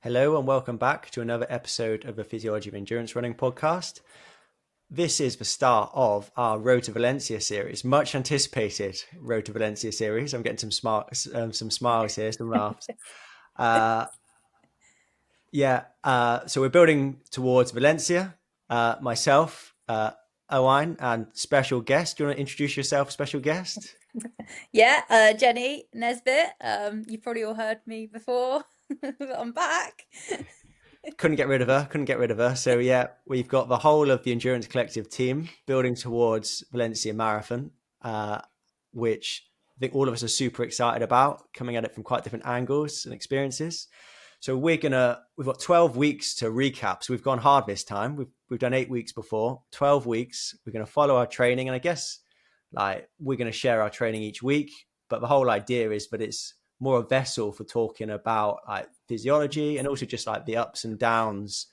Hello and welcome back to another episode of the Physiology of Endurance Running podcast. This is the start of our Road to Valencia series, much anticipated Road to Valencia series. I'm getting some smiles here, some laughs. So we're building towards Valencia. Myself, Owain, and special guest. Do you want to introduce yourself, special guest? Jenny Nesbitt. You've probably all heard me before. I'm back. Couldn't get rid of her. So yeah, we've got the whole of the Endurance Collective team building towards Valencia Marathon, which I think all of us are super excited about, coming at it from quite different angles and experiences. So we've got 12 weeks to recap. So we've gone hard this time. We've done 8 weeks before, 12 weeks. We're going to follow our training. And I guess we're going to share our training each week. But the whole idea is that it's more a vessel for talking about physiology and also just the ups and downs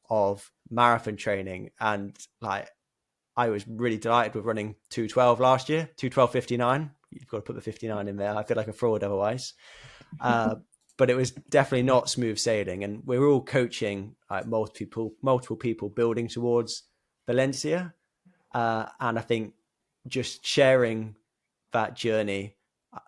of marathon training. And I was really delighted with running 2:12 last year, 2:12:59. You've got to put the 59 in there. I feel like a fraud otherwise. But it was definitely not smooth sailing. And we're all coaching multiple people building towards Valencia. And I think just sharing that journey,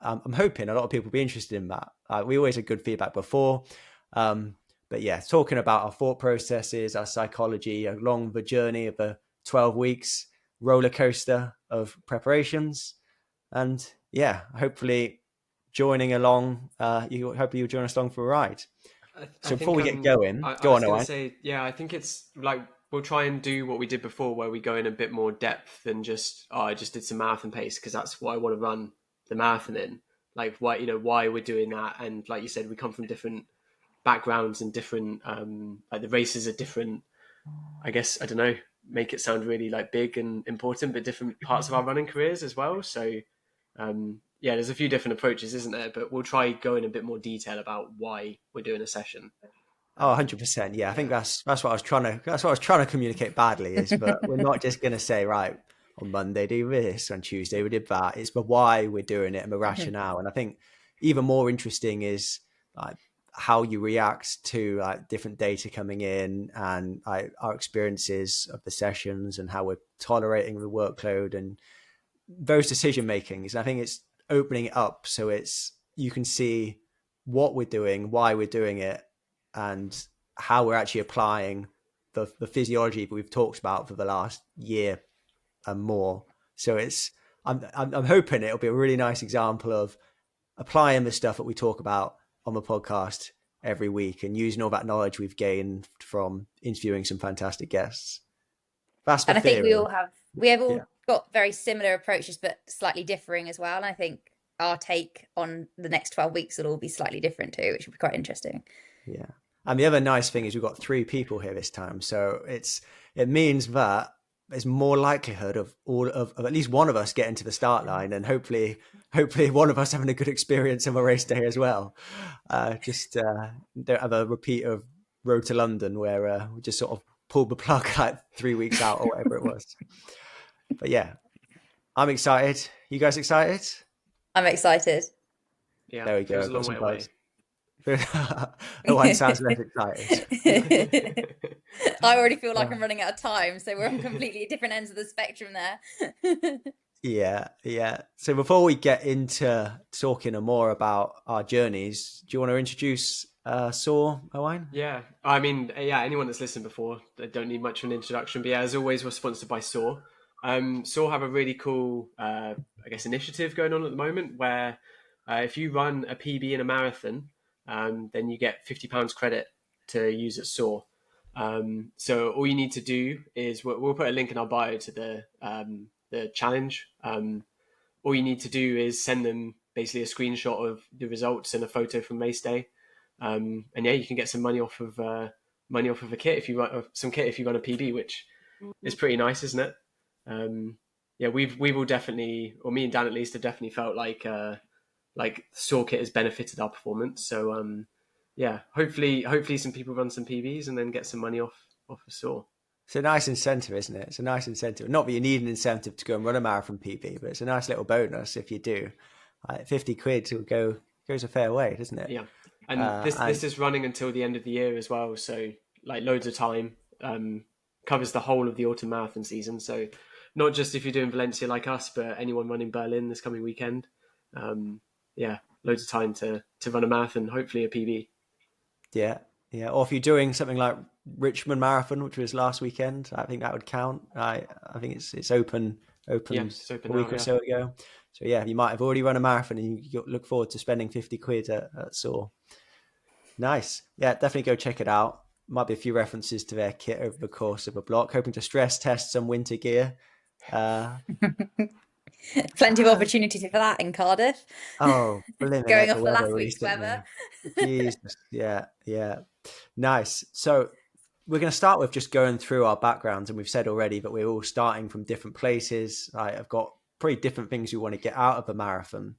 I'm hoping a lot of people will be interested in that. We always had good feedback before. But yeah, talking about our thought processes, our psychology along the journey of the 12 weeks roller coaster of preparations. And yeah, hopefully joining along, hopefully you'll join us along for a ride. So before we get going, I was going to say, I think it's we'll try and do what we did before, where we go in a bit more depth than just, I just did some marathon pace because that's what I want to run the marathon in. Why we're doing that. And like you said, we come from different backgrounds and different, the races are different. I guess, I don't know, make it sound really big and important, but different parts of our running careers as well. So, there's a few different approaches, isn't there? But we'll try go in a bit more detail about why we're doing a session. 100%. Yeah, I think that's what I was trying to communicate badly is, but we're not just going to say, right, on Monday do this, on Tuesday we did that. It's the why we're doing it and the rationale. And I think even more interesting is how you react to different data coming in and our experiences of the sessions and how we're tolerating the workload and those decision makings. And I think it's opening it up so you can see what we're doing, why we're doing it, and how we're actually applying the physiology that we've talked about for the last year and more. So I'm hoping it'll be a really nice example of applying the stuff that we talk about on the podcast every week and using all that knowledge we've gained from interviewing some fantastic guests. That's the and I theory. think we have all got very similar approaches, but slightly differing as well. And I think our take on the next 12 weeks will all be slightly different too, which will be quite interesting. Yeah. And the other nice thing is we've got 3 people here this time. So it means that there's more likelihood of at least one of us getting to the start line and hopefully one of us having a good experience on a race day as well. Don't have a repeat of Road to London where we just sort of pulled the plug 3 weeks out or whatever it was. But yeah, I'm excited. You guys excited? I'm excited. Yeah, there we go. It was a long way away. One sounds less excited. I already feel like I'm running out of time, so we're on completely different ends of the spectrum there. Yeah. So before we get into talking more about our journeys, do you want to introduce SOAR, Owain? Yeah, I mean, anyone that's listened before, they don't need much of an introduction. But as always, we're sponsored by SOAR. SOAR have a really cool, initiative going on at the moment where if you run a PB in a marathon, then you get £50 credit to use at SOAR. So all you need to do is we'll put a link in our bio to the challenge. All you need to do is send them basically a screenshot of the results and a photo from race day. And you can get some money off of a kit if you run a PB, which is pretty nice, isn't it? We've all definitely, or me and Dan at least, have definitely felt like SOAR kit has benefited our performance. So hopefully some people run some PBs and then get some money off of SOAR. It's a nice incentive, isn't it? It's a nice incentive. Not that you need an incentive to go and run a marathon PB, but it's a nice little bonus if you do. £50 goes a fair way, doesn't it? Yeah. And this is running until the end of the year as well, so like loads of time. Covers the whole of the autumn marathon season. So not just if you're doing Valencia like us, but anyone running Berlin this coming weekend. Loads of time to run a marathon, hopefully a PB. Yeah. Or if you're doing something like Richmond Marathon, which was last weekend, I think that would count. I think it's opened It's open a week now, or so ago. So yeah, you might have already run a marathon and you look forward to spending 50 quid at Soar. Nice. Yeah, definitely go check it out. Might be a few references to their kit over the course of a block, hoping to stress test some winter gear. Plenty of opportunity for that in Cardiff. Oh, blimmin' Going heck, off the the weather last week's recently. weather. Jesus. Yeah. Nice. So we're going to start with just going through our backgrounds. And we've said already that we're all starting from different places. I've got pretty different things we want to get out of a marathon.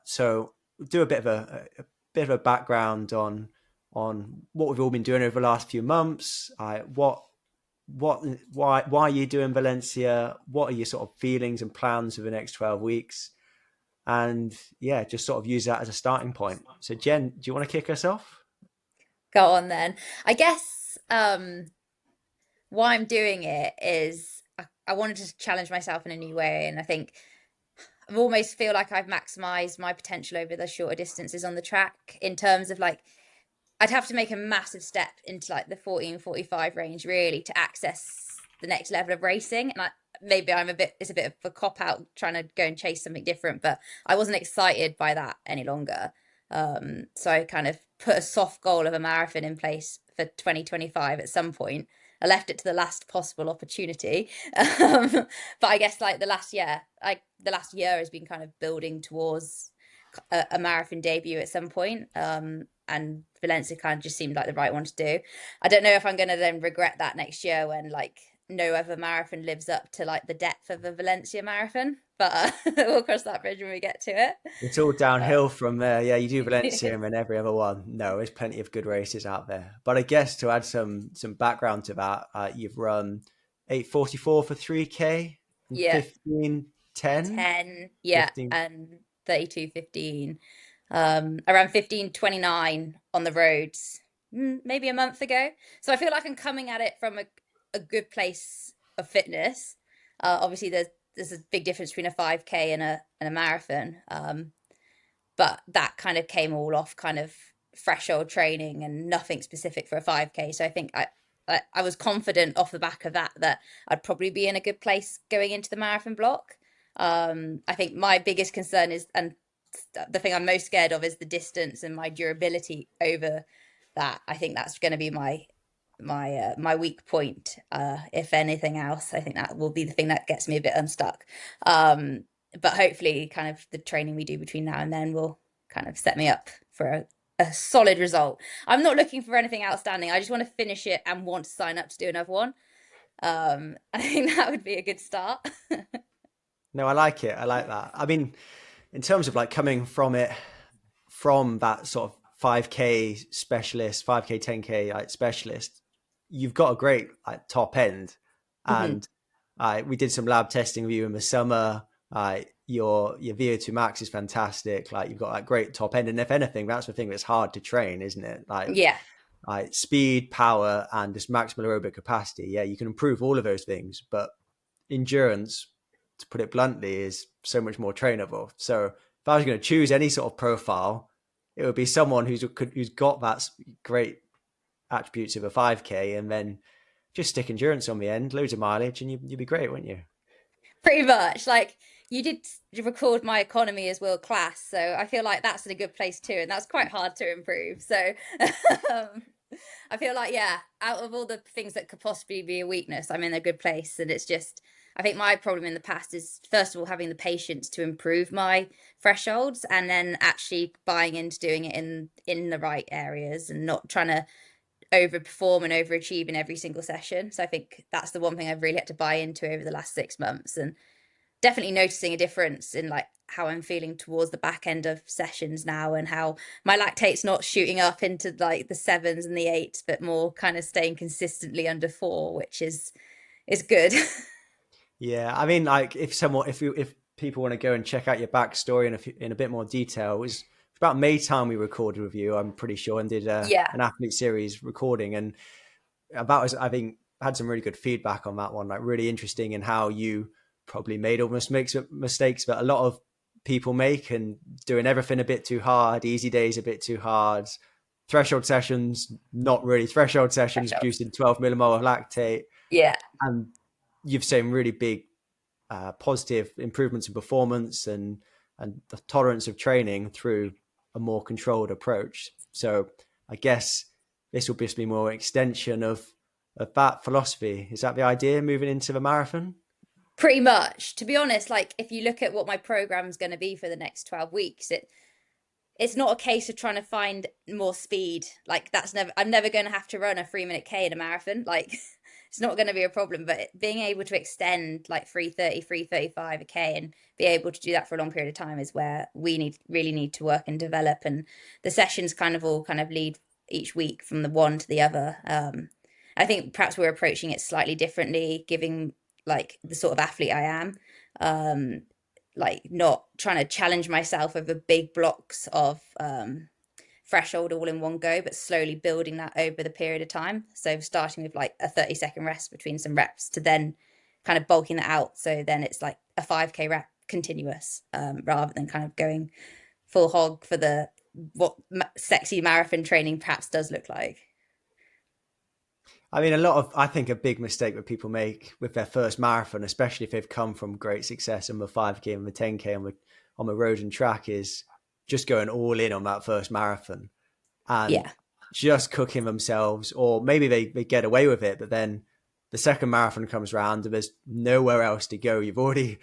So we'll do a bit of a background on what we've all been doing over the last few months. Why are you doing Valencia? What are your sort of feelings and plans for the next 12 weeks? And yeah, just sort of use that as a starting point. So Jen, do you want to kick us off? Go on then. I guess why I'm doing it is I wanted to challenge myself in a new way, and I think I almost feel like I've maximized my potential over the shorter distances on the track in terms of like I'd have to make a massive step into like the 14:45 range really to access the next level of racing. And maybe it's a bit of a cop out trying to go and chase something different, but I wasn't excited by that any longer. So I kind of put a soft goal of a marathon in place for 2025 at some point. I left it to the last possible opportunity. But I guess like the last year has been kind of building towards a marathon debut at some point. And Valencia kind of just seemed like the right one to do. I don't know if I'm going to then regret that next year when like no other marathon lives up to like the depth of a Valencia marathon, but we'll cross that bridge when we get to it. It's all downhill from there. Yeah, you do Valencia and then every other one. No, there's plenty of good races out there. But I guess to add some background to that, you've run 8:44 for 3K and Yeah. 15:10. 10, yeah, 15. and 32:15. I ran 15:29 on the roads maybe a month ago. So I feel like I'm coming at it from a good place of fitness. Obviously there's a big difference between a 5K and a marathon. But that kind of came all off kind of threshold training and nothing specific for a 5K. So I think I was confident off the back of that I'd probably be in a good place going into the marathon block. I think my biggest concern is, and the thing I'm most scared of, is the distance and my durability over that. I think that's going to be my weak point. If anything else, I think that will be the thing that gets me a bit unstuck. But hopefully kind of the training we do between now and then will kind of set me up for a solid result. I'm not looking for anything outstanding. I just want to finish it and want to sign up to do another one. I think that would be a good start. No, I like it. I like that. I mean, in terms of like coming from that sort of 5K specialist, 5K, 10K like specialist, you've got a great like top end. And we did some lab testing with you in the summer. Your VO2 max is fantastic. Like you've got like great top end. And if anything, that's the thing that's hard to train, isn't it? Like speed, power, and just maximal aerobic capacity. Yeah, you can improve all of those things, but endurance, to put it bluntly, is so much more trainable. So if I was going to choose any sort of profile, it would be someone who's got that great attributes of a 5K and then just stick endurance on the end, loads of mileage, and you'd be great, wouldn't you? Pretty much. Like you did record my economy as world class, so I feel like that's in a good place too, and that's quite hard to improve. So I feel like, yeah, out of all the things that could possibly be a weakness, I'm in a good place. And it's just, I think my problem in the past is, first of all, having the patience to improve my thresholds and then actually buying into doing it in the right areas and not trying to overperform and overachieve in every single session. So I think that's the one thing I've really had to buy into over the last 6 months, and definitely noticing a difference in like how I'm feeling towards the back end of sessions now, and how my lactate's not shooting up into like the 7s and the 8s, but more kind of staying consistently under 4, which is good. Yeah, I mean, like if people want to go and check out your backstory in a bit more detail, it was about May time we recorded with you, I'm pretty sure, and did Yeah. an athlete series recording, and I think had some really good feedback on that one, like really interesting in how you probably made almost mistakes that a lot of people make, and doing everything a bit too hard, easy days a bit too hard, threshold sessions not really threshold sessions, producing 12 millimole of lactate. Yeah. And you've seen really big positive improvements in performance and the tolerance of training through a more controlled approach. So I guess this will just be more extension of that philosophy. Is that the idea moving into the marathon? Pretty much. To be honest, like if you look at what my program's going to be for the next 12 weeks, it's not a case of trying to find more speed. Like I'm never going to have to run a 3-minute K in a marathon. Like it's not going to be a problem, but being able to extend like 3:30, 3:35 a K and be able to do that for a long period of time is where we really need to work and develop. And the sessions all lead each week from the one to the other. I think perhaps we're approaching it slightly differently, giving like the sort of athlete I am. Like not trying to challenge myself over big blocks of threshold all in one go, but slowly building that over the period of time. So starting with like a 30-second rest between some reps to then kind of bulking that out. So then it's like a 5K rep continuous, rather than kind of going full hog for what sexy marathon training perhaps does look like. I mean, I think a big mistake that people make with their first marathon, especially if they've come from great success on the 5K and the 10K on the road and track, is just going all in on that first marathon and just cooking themselves, or maybe they get away with it, but then the second marathon comes around and there's nowhere else to go. You've already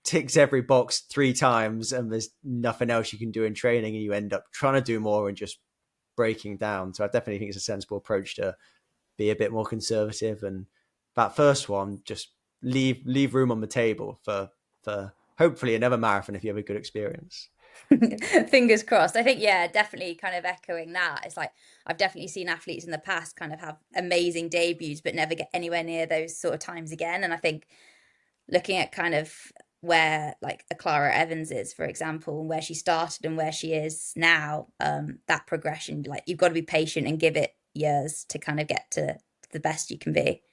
ticked every box 3 times and there's nothing else you can do in training, and you end up trying to do more and just breaking down. So I definitely think it's a sensible approach to be a bit more conservative, and that first one, just leave room on the table for hopefully another marathon if you have a good experience. Fingers crossed. I think, yeah, definitely kind of echoing that. It's like I've definitely seen athletes in the past kind of have amazing debuts but never get anywhere near those sort of times again. And I think looking at kind of where like a Clara Evans is, for example, and where she started and where she is now, that progression, like you've got to be patient and give it years to kind of get to the best you can be.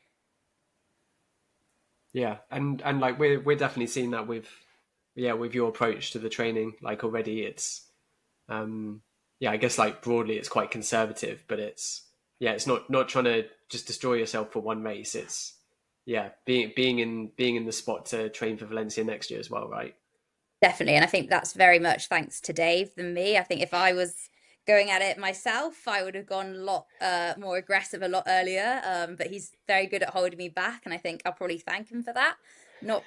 Yeah, and like we're definitely seeing that with your approach to the training. Like already it's I guess like broadly it's quite conservative, but it's not trying to just destroy yourself for one race. It's being in the spot to train for Valencia next year as well, right? Definitely. And I think that's very much thanks to Dave than me. I think if I was going at it myself, I would have gone a lot more aggressive a lot earlier. But he's very good at holding me back, and I think I'll probably thank him for that. Not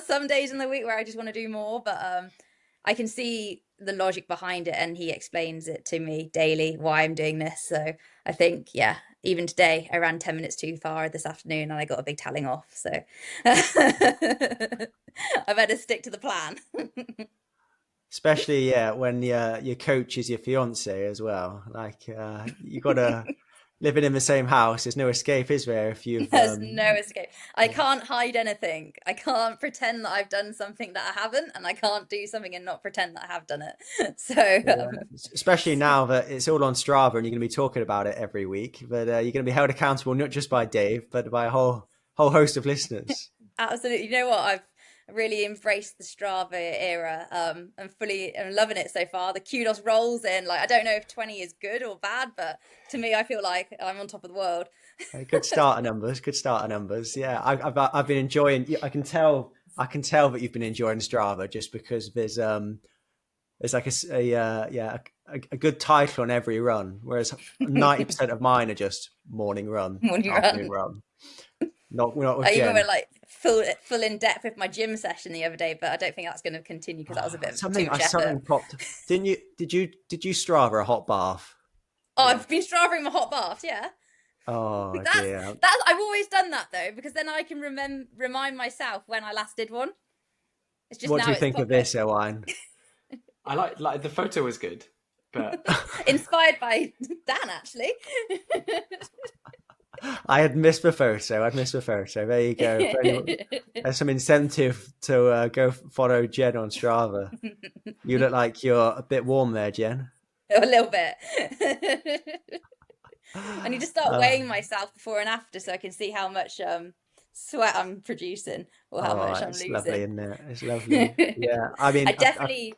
some days in the week where I just want to do more, but I can see the logic behind it, and he explains it to me daily why I'm doing this. So I think, even today I ran 10 minutes too far this afternoon and I got a big telling off. So I better stick to the plan. Especially when your coach is your fiance as well. Like you got to living in the same house. There's no escape, is there? There's no escape. I can't hide anything. I can't pretend that I've done something that I haven't, and I can't do something and not pretend that I have done it. So especially now that it's all on Strava and you're going to be talking about it every week, but you're going to be held accountable not just by Dave, but by a whole host of listeners. Absolutely. You know what? I've really embraced the Strava era. I'm loving it so far. The kudos rolls in. Like I don't know if 20 is good or bad, but to me, I feel like I'm on top of the world. Good starter numbers. Yeah, I've been enjoying. I can tell that you've been enjoying Strava just because there's like a good title on every run, whereas 90% of mine are just morning run, afternoon run. Not with I Jen. even went like full in depth with my gym session the other day, but I don't think that's going to continue because that was a bit something too much effort. Something popped. Didn't you? Did you Strava a hot bath? Oh, I've been Stravaing my hot bath, yeah. Oh dear. I've always done that though, because then I can remind myself when I last did one. It's just what do you think of this, Owain? I like the photo was good, but inspired by Dan actually. I had missed the photo. There you go. There's some incentive to go follow Jen on Strava. You look like you're a bit warm there, Jen. A little bit. I need to start weighing myself before and after so I can see how much sweat I'm producing or how much I'm It's lovely, losing. isn't it? It's lovely. Yeah, I mean, I definitely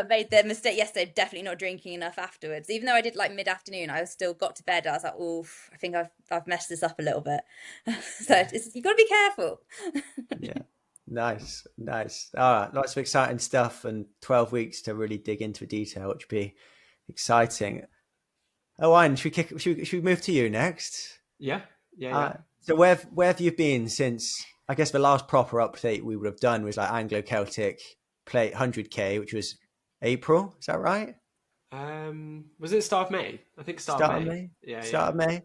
made the mistake yesterday of definitely not drinking enough afterwards. Even though I did like mid-afternoon, I still got to bed. I was like, "Oof, I think I've messed this up a little bit." So you've got to be careful. yeah, nice. All right, lots of exciting stuff, and 12 weeks to really dig into detail, which would be exciting. Owain, should we move to you next? Yeah. So where have you been since? I guess the last proper update we would have done was like Anglo-Celtic play 100k, which was April. Is that right? Was it start of May? I think start Start of of May. May. Yeah. Start of May.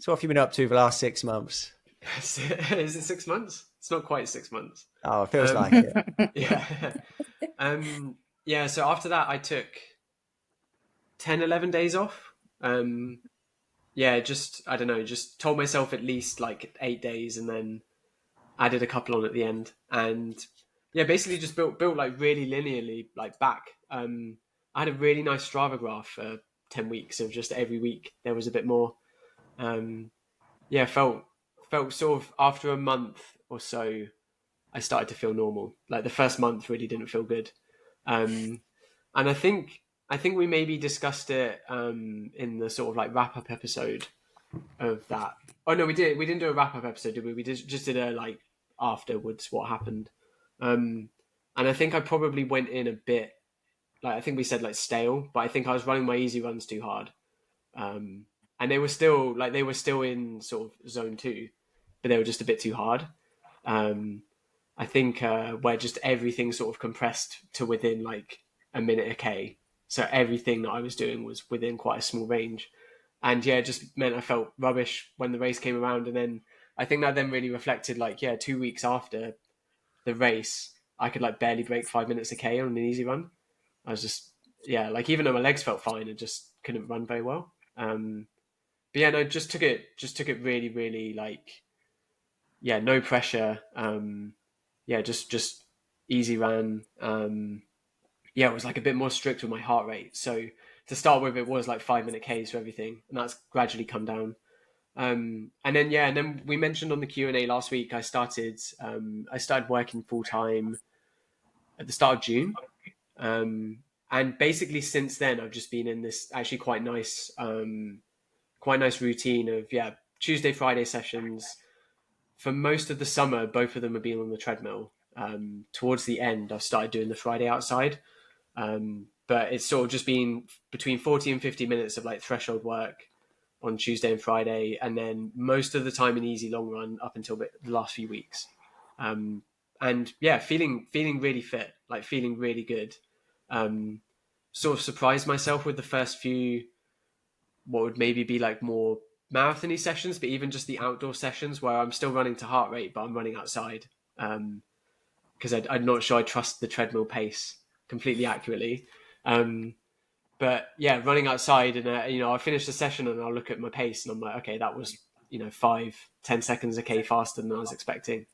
So what have you been up to the last 6 months? Is it 6 months? It's not quite 6 months. Oh, it feels like it. Yeah. Yeah. So after that, I took 10, 11 days off. Yeah, just, I don't know, just told myself at least like 8 days and then added a couple on at the end. And yeah, basically just built like really linearly like back. I had a really nice Strava graph for 10 weeks of just every week there was a bit more. Yeah, felt sort of after a month or so, I started to feel normal. Like the first month really didn't feel good. And I think we maybe discussed it in the sort of like wrap up episode of that. Oh no, we didn't do a wrap up episode, did we? We just did a like afterwards what happened. And I think I probably went in a bit like I think we said like stale, but I think I was running my easy runs too hard. And they were still in sort of zone 2, but they were just a bit too hard. I think where just everything sort of compressed to within like a minute a k. So everything that I was doing was within quite a small range, and yeah, it just meant I felt rubbish when the race came around. And then I think that then really reflected like 2 weeks after the race, I could like barely break 5 minutes a k on an easy run. I was just like even though my legs felt fine, I just couldn't run very well. But yeah, no, just took it really, really like no pressure. Just easy ran. It was like a bit more strict with my heart rate. So to start with, it was like 5 minute Ks for everything, and that's gradually come down. And then we mentioned on the Q&A last week, I started working full time at the start of June. And basically since then, I've just been in this actually quite nice routine of Tuesday, Friday sessions. For most of the summer, both of them have been on the treadmill. Towards the end, I've started doing the Friday outside. But it's sort of just been between 40 and 50 minutes of like threshold work on Tuesday and Friday, and then most of the time an easy long run up until the last few weeks. And feeling really fit, like feeling really good. Sort of surprised myself with the first few, what would maybe be like more marathon-y sessions, but even just the outdoor sessions where I'm still running to heart rate, but I'm running outside. Because I'm not sure I trust the treadmill pace completely accurately. But yeah, running outside and, I finish the session and I'll look at my pace and I'm like, okay, that was, 5-10 seconds a K faster than I was expecting.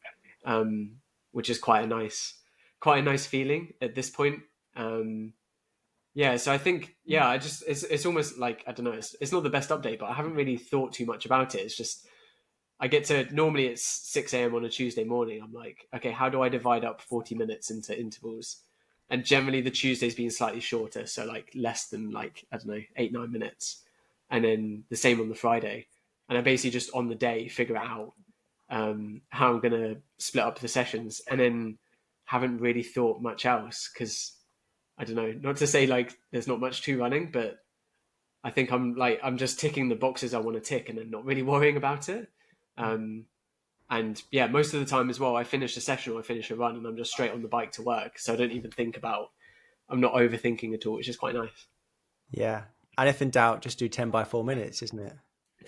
Which is quite a nice feeling at this point. So I think, it's almost like, I don't know, it's not the best update, but I haven't really thought too much about it. It's just, normally it's 6 a.m. on a Tuesday morning. I'm like, okay, how do I divide up 40 minutes into intervals? And generally the Tuesday's been slightly shorter. So like less than like, I don't know, 8-9 minutes. And then the same on the Friday. And I basically just on the day figure out how I'm going to split up the sessions, and then haven't really thought much else. Cause I don't know, not to say like there's not much to running, but I think I'm just ticking the boxes I want to tick and then not really worrying about it. And most of the time as well, I finish a session or I finish a run and I'm just straight on the bike to work. So I don't even I'm not overthinking at all, which is quite nice. Yeah. And if in doubt, just do 10 by 4 minutes, isn't it?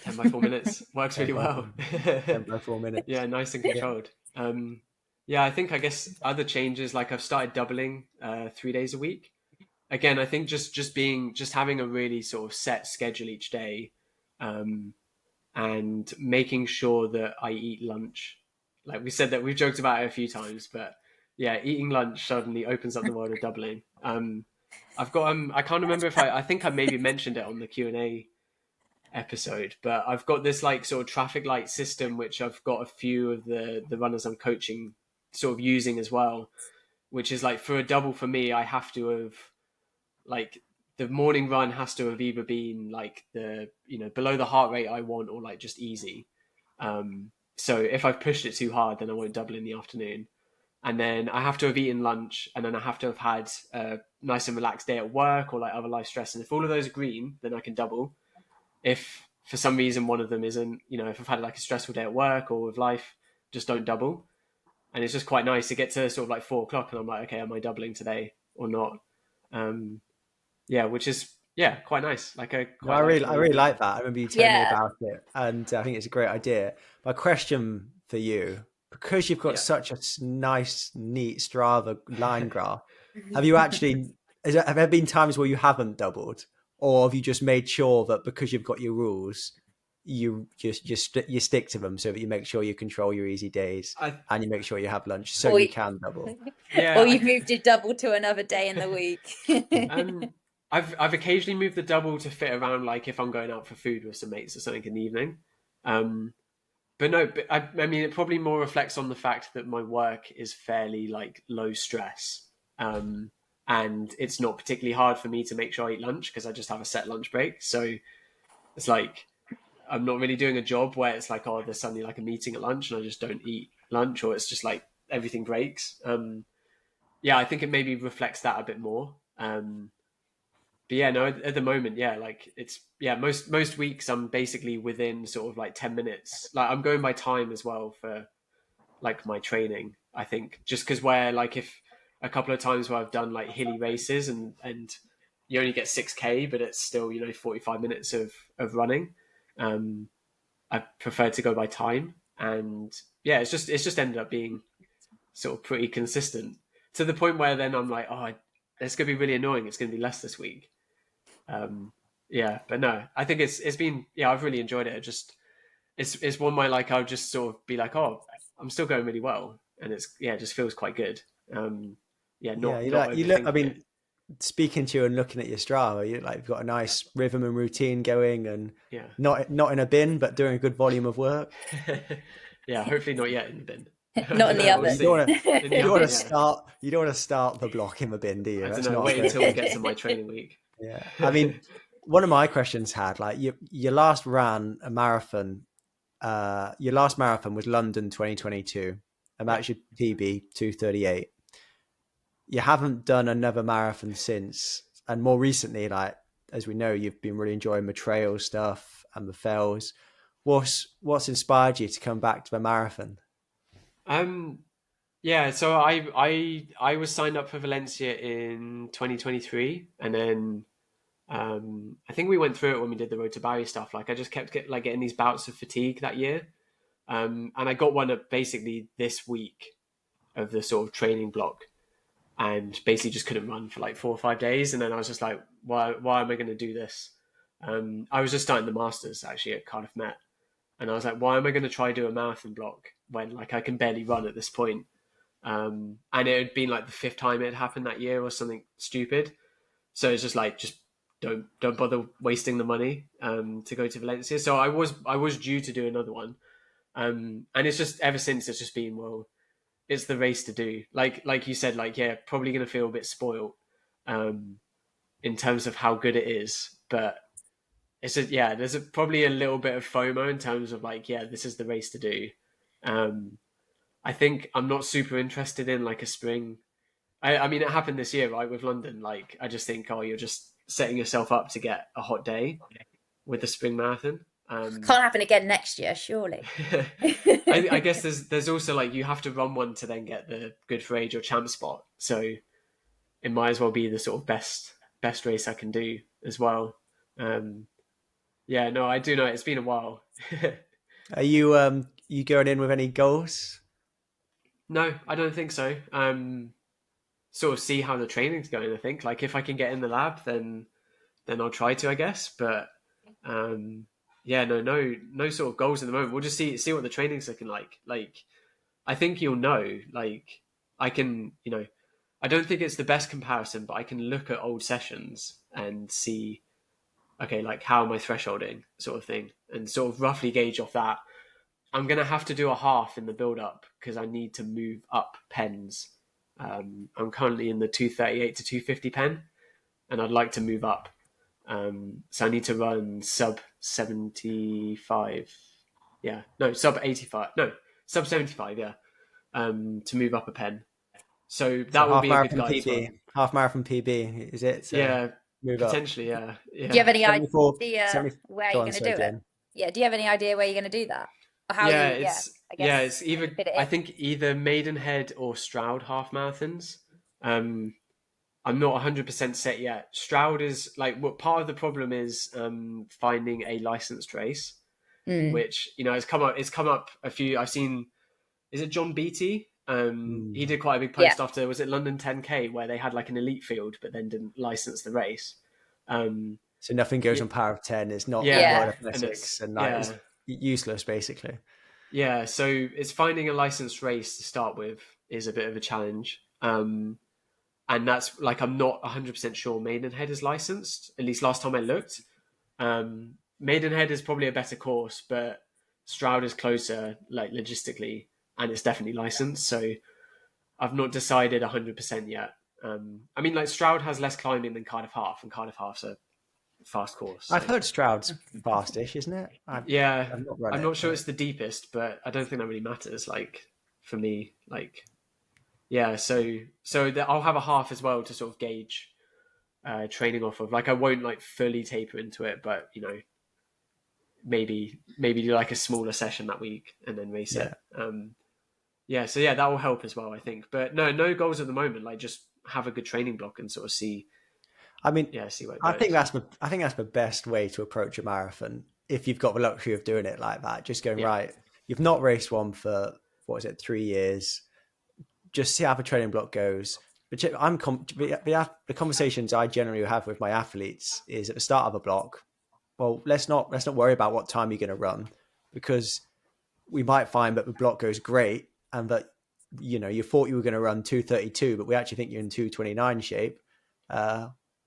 10 by 4 minutes works really well. 10 by 4 minutes. Yeah, nice and controlled. I guess other changes, like I've started doubling 3 days a week. Again, I think just having a really sort of set schedule each day, and making sure that I eat lunch. Like we said that we've joked about it a few times, but yeah, eating lunch suddenly opens up the world of doubling. I've got I can't remember if I think I maybe mentioned it on the Q&A episode, but I've got this like sort of traffic light system which I've got a few of the runners I'm coaching sort of using as well, which is like for a double for me, I have to have like the morning run has to have either been like the below the heart rate I want or like just easy. So if I've pushed it too hard, then I won't double in the afternoon. And then I have to have eaten lunch, and then I have to have had a nice and relaxed day at work or like other life stress. And if all of those are green, then I can double. If for some reason one of them isn't, if I've had like a stressful day at work or with life, just don't double. And it's just quite nice to get to sort of like 4 o'clock and I'm like, okay, am I doubling today or not? Which is quite nice. Like I really like that. I remember you telling me Yeah. about it, and I think it's a great idea. My question for you, because you've got such a nice, neat Strava line graph, have there been times where you haven't doubled, or have you just made sure that because you've got your rules, you stick to them so that you make sure you control your easy days and you make sure you have lunch so you can double? Yeah, or you've moved your double to another day in the week. I've occasionally moved the double to fit around like if I'm going out for food with some mates or something in the evening. But no, I mean, it probably more reflects on the fact that my work is fairly like low stress. And it's not particularly hard for me to make sure I eat lunch because I just have a set lunch break. So it's like, I'm not really doing a job where it's like, oh, there's suddenly like a meeting at lunch and I just don't eat lunch, or it's just like everything breaks. I think it maybe reflects that a bit more. But yeah, no, at the moment, like it's most weeks I'm basically within sort of like 10 minutes. Like I'm going by time as well for like my training. I think just because where like if a couple of times where I've done like hilly races and you only get 6K, but it's still 45 minutes of running. I prefer to go by time, and it's just ended up being sort of pretty consistent to the point where then I'm like, oh, it's gonna be really annoying. It's gonna be less this week. But no, I think it's been I've really enjoyed it. It's one where like I'll just sort of be like, oh, I'm still going really well, and it just feels quite good. I mean, speaking to you and looking at your Strava, you've got a nice rhythm and routine going, and not in a bin, but doing a good volume of work. Hopefully not yet in the bin. Not in the oven. You don't want to start the block in the bin, do you? I don't know. Wait until we get to my training week. Yeah, I mean, one of my questions had like your last ran a marathon. Your last marathon was London 2022, and that's your PB 2:38. You haven't done another marathon since, and more recently, like as we know, you've been really enjoying the trail stuff and the fells. What's inspired you to come back to the marathon? So I was signed up for Valencia in 2023, and then I think we went through it when we did the Road to Barry stuff. Like I just kept getting these bouts of fatigue that year, and I got one at basically this week of the sort of training block, and basically just couldn't run for like 4 or 5 days, and then I was just like, why am I going to do this? I was just starting the Masters actually at Cardiff Met, and I was like, why am I going to try do a marathon block when like I can barely run at this point? And it had been like the 5th time it had happened that year or something stupid. So it's just like, just don't bother wasting the money to go to Valencia. So I was due to do another one, and it's just ever since it's just been, well, it's the race to do. Like you said, like probably gonna feel a bit spoiled in terms of how good it is, but it's just, there's probably a little bit of FOMO in terms of like, this is the race to do. I think I'm not super interested in like a spring. I mean, it happened this year, right, with London. Like, I just think, you're just setting yourself up to get a hot day with the spring marathon. Can't happen again next year, surely. I guess there's also like you have to run one to then get the good for age or champ spot. So it might as well be the sort of best race I can do as well. I do know it's been a while. Are you going in with any goals? No, I don't think so. Sort of see how the training's going. I think like if I can get in the lab, then I'll try to, I guess. But no sort of goals at the moment. We'll just see what the training's looking like. Like, I think you'll know. Like, I can, I don't think it's the best comparison, but I can look at old sessions and see, okay, like how am I thresholding, sort of thing, and sort of roughly gauge off that. I'm gonna have to do a half in the build up because I need to move up pens. I'm currently in the 238 to 250 pen, and I'd like to move up. So I need to run sub 75. Yeah, no, sub 85. No, sub 75. Yeah, to move up a pen. So So that will be a good guide as well. half marathon PB, is it? So Yeah, move up. potentially. Yeah, Do you have any 74, idea 70, where go you're on, going to sorry, do it? Jen. Yeah, do you have any idea where you're going to do that? Or how yeah, you, it's I guess, it's either fit it in? I think either Maidenhead or Stroud half marathons. I'm not 100% set yet. Stroud is like what part of the problem is finding a licensed race, which it's come up a few. I've seen. Is it John Beattie? He did quite a big Yeah. post after, was it London 10K, where they had like an elite field but then didn't license the race. So nothing goes on power of 10. It's not Yeah. World Athletics, and like it's useless basically. Yeah, so it's finding a licensed race to start with is a bit of a challenge. And that's like, I'm not 100% sure Maidenhead is licensed, at least last time I looked. Maidenhead is probably a better course, but Stroud is closer, like logistically, and it's definitely licensed. So I've not decided 100% yet. I mean, like Stroud has less climbing than Cardiff Half, and Cardiff Half's a fast course. I've heard Stroud's fastish, isn't it? I'm not sure it's the deepest, but I don't think that really matters. Like for me, like so I'll have a half as well to sort of gauge training off of. Like I won't like fully taper into it, but maybe do like a smaller session that week and then race it. So that will help as well, I think. But no goals at the moment. Like just have a good training block and sort of see. I mean, see what it I goes. think that's the best way to approach a marathon. If you've got the luxury of doing it like that, just going right. You've not raced one for 3 years. Just see how the training block goes. But the conversations I generally have with my athletes is at the start of a block. Well, let's not worry about what time you're going to run, because we might find that the block goes great and that you thought you were going to run 232, but we actually think you're in 229 shape.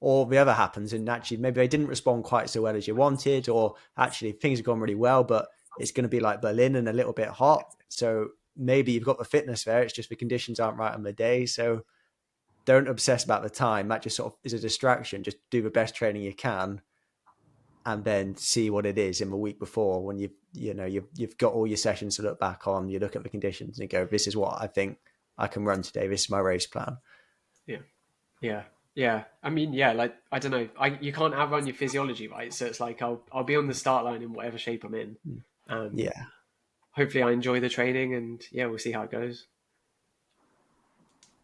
Or the other happens, and actually maybe they didn't respond quite so well as you wanted, or actually things have gone really well, but it's going to be like Berlin and a little bit hot. So maybe you've got the fitness there. It's just the conditions aren't right on the day. So don't obsess about the time. That just sort of is a distraction. Just do the best training you can, and then see what it is in the week before when you've got all your sessions to look back on. You look at the conditions and go, this is what I think I can run today. This is my race plan. Yeah. I mean, like, I don't know. You can't outrun your physiology, right? So it's like, I'll be on the start line in whatever shape I'm in. Hopefully I enjoy the training, and we'll see how it goes.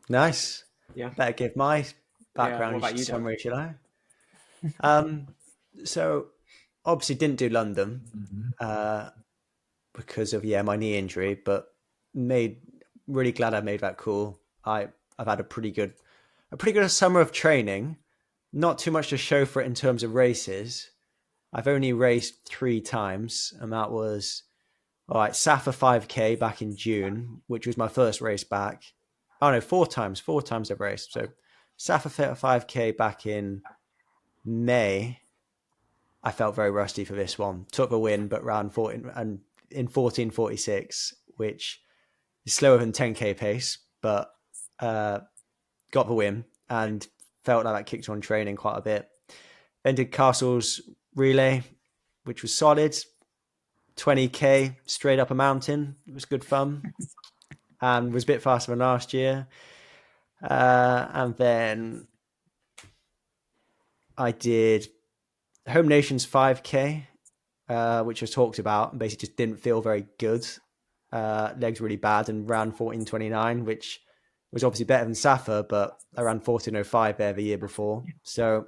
Nice. Yeah. Better give my background summary, should I? So obviously didn't do London because of my knee injury, but really glad I made that call. I've had a pretty good summer of training. Not too much to show for it in terms of races. I've only raced 3 times, and that was Safa 5K back in June, which was my first race back. Oh no, 4 times. 4 times I've raced. So Safa 5K back in May. I felt very rusty for this one. Took the win, but ran 14:46, which is slower than 10K pace, but got the win and felt like that kicked on training quite a bit. Then did Castle's relay, which was solid. 20K straight up a mountain. It was good fun and was a bit faster than last year. And then I did Home Nations 5K, which was talked about, and basically just didn't feel very good. Legs really bad, and ran 14:29, which was obviously better than Safa, but I ran 14:05 there the year before. So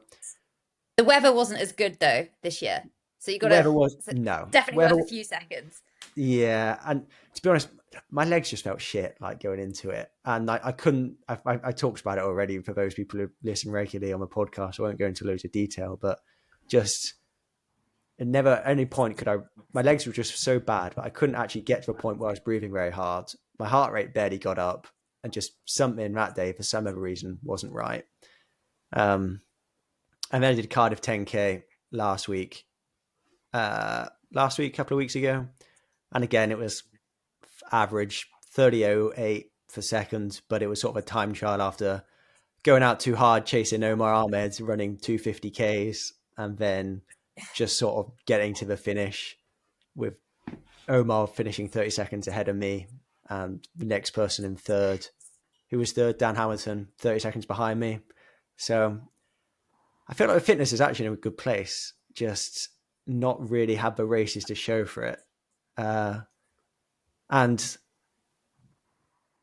the weather wasn't as good though this year. So you got definitely worth a few seconds. Yeah, and to be honest, my legs just felt shit like going into it, and I couldn't. I talked about it already for those people who listen regularly on the podcast. I won't go into loads of detail, but just And never at any point could I, my legs were just so bad, but I couldn't actually get to a point where I was breathing very hard. My heart rate barely got up, and just something that day, for some other reason, wasn't right. And then I did Cardiff 10K last week, a couple of weeks ago. And again, it was average 30.08 for second, but it was sort of a time trial after going out too hard, chasing Omar Ahmed, running 250Ks, and then just sort of getting to the finish with Omar finishing 30 seconds ahead of me, and the next person in third, who was third, Dan Hamilton, 30 seconds behind me. So I feel like the fitness is actually in a good place, just not really have the races to show for it. And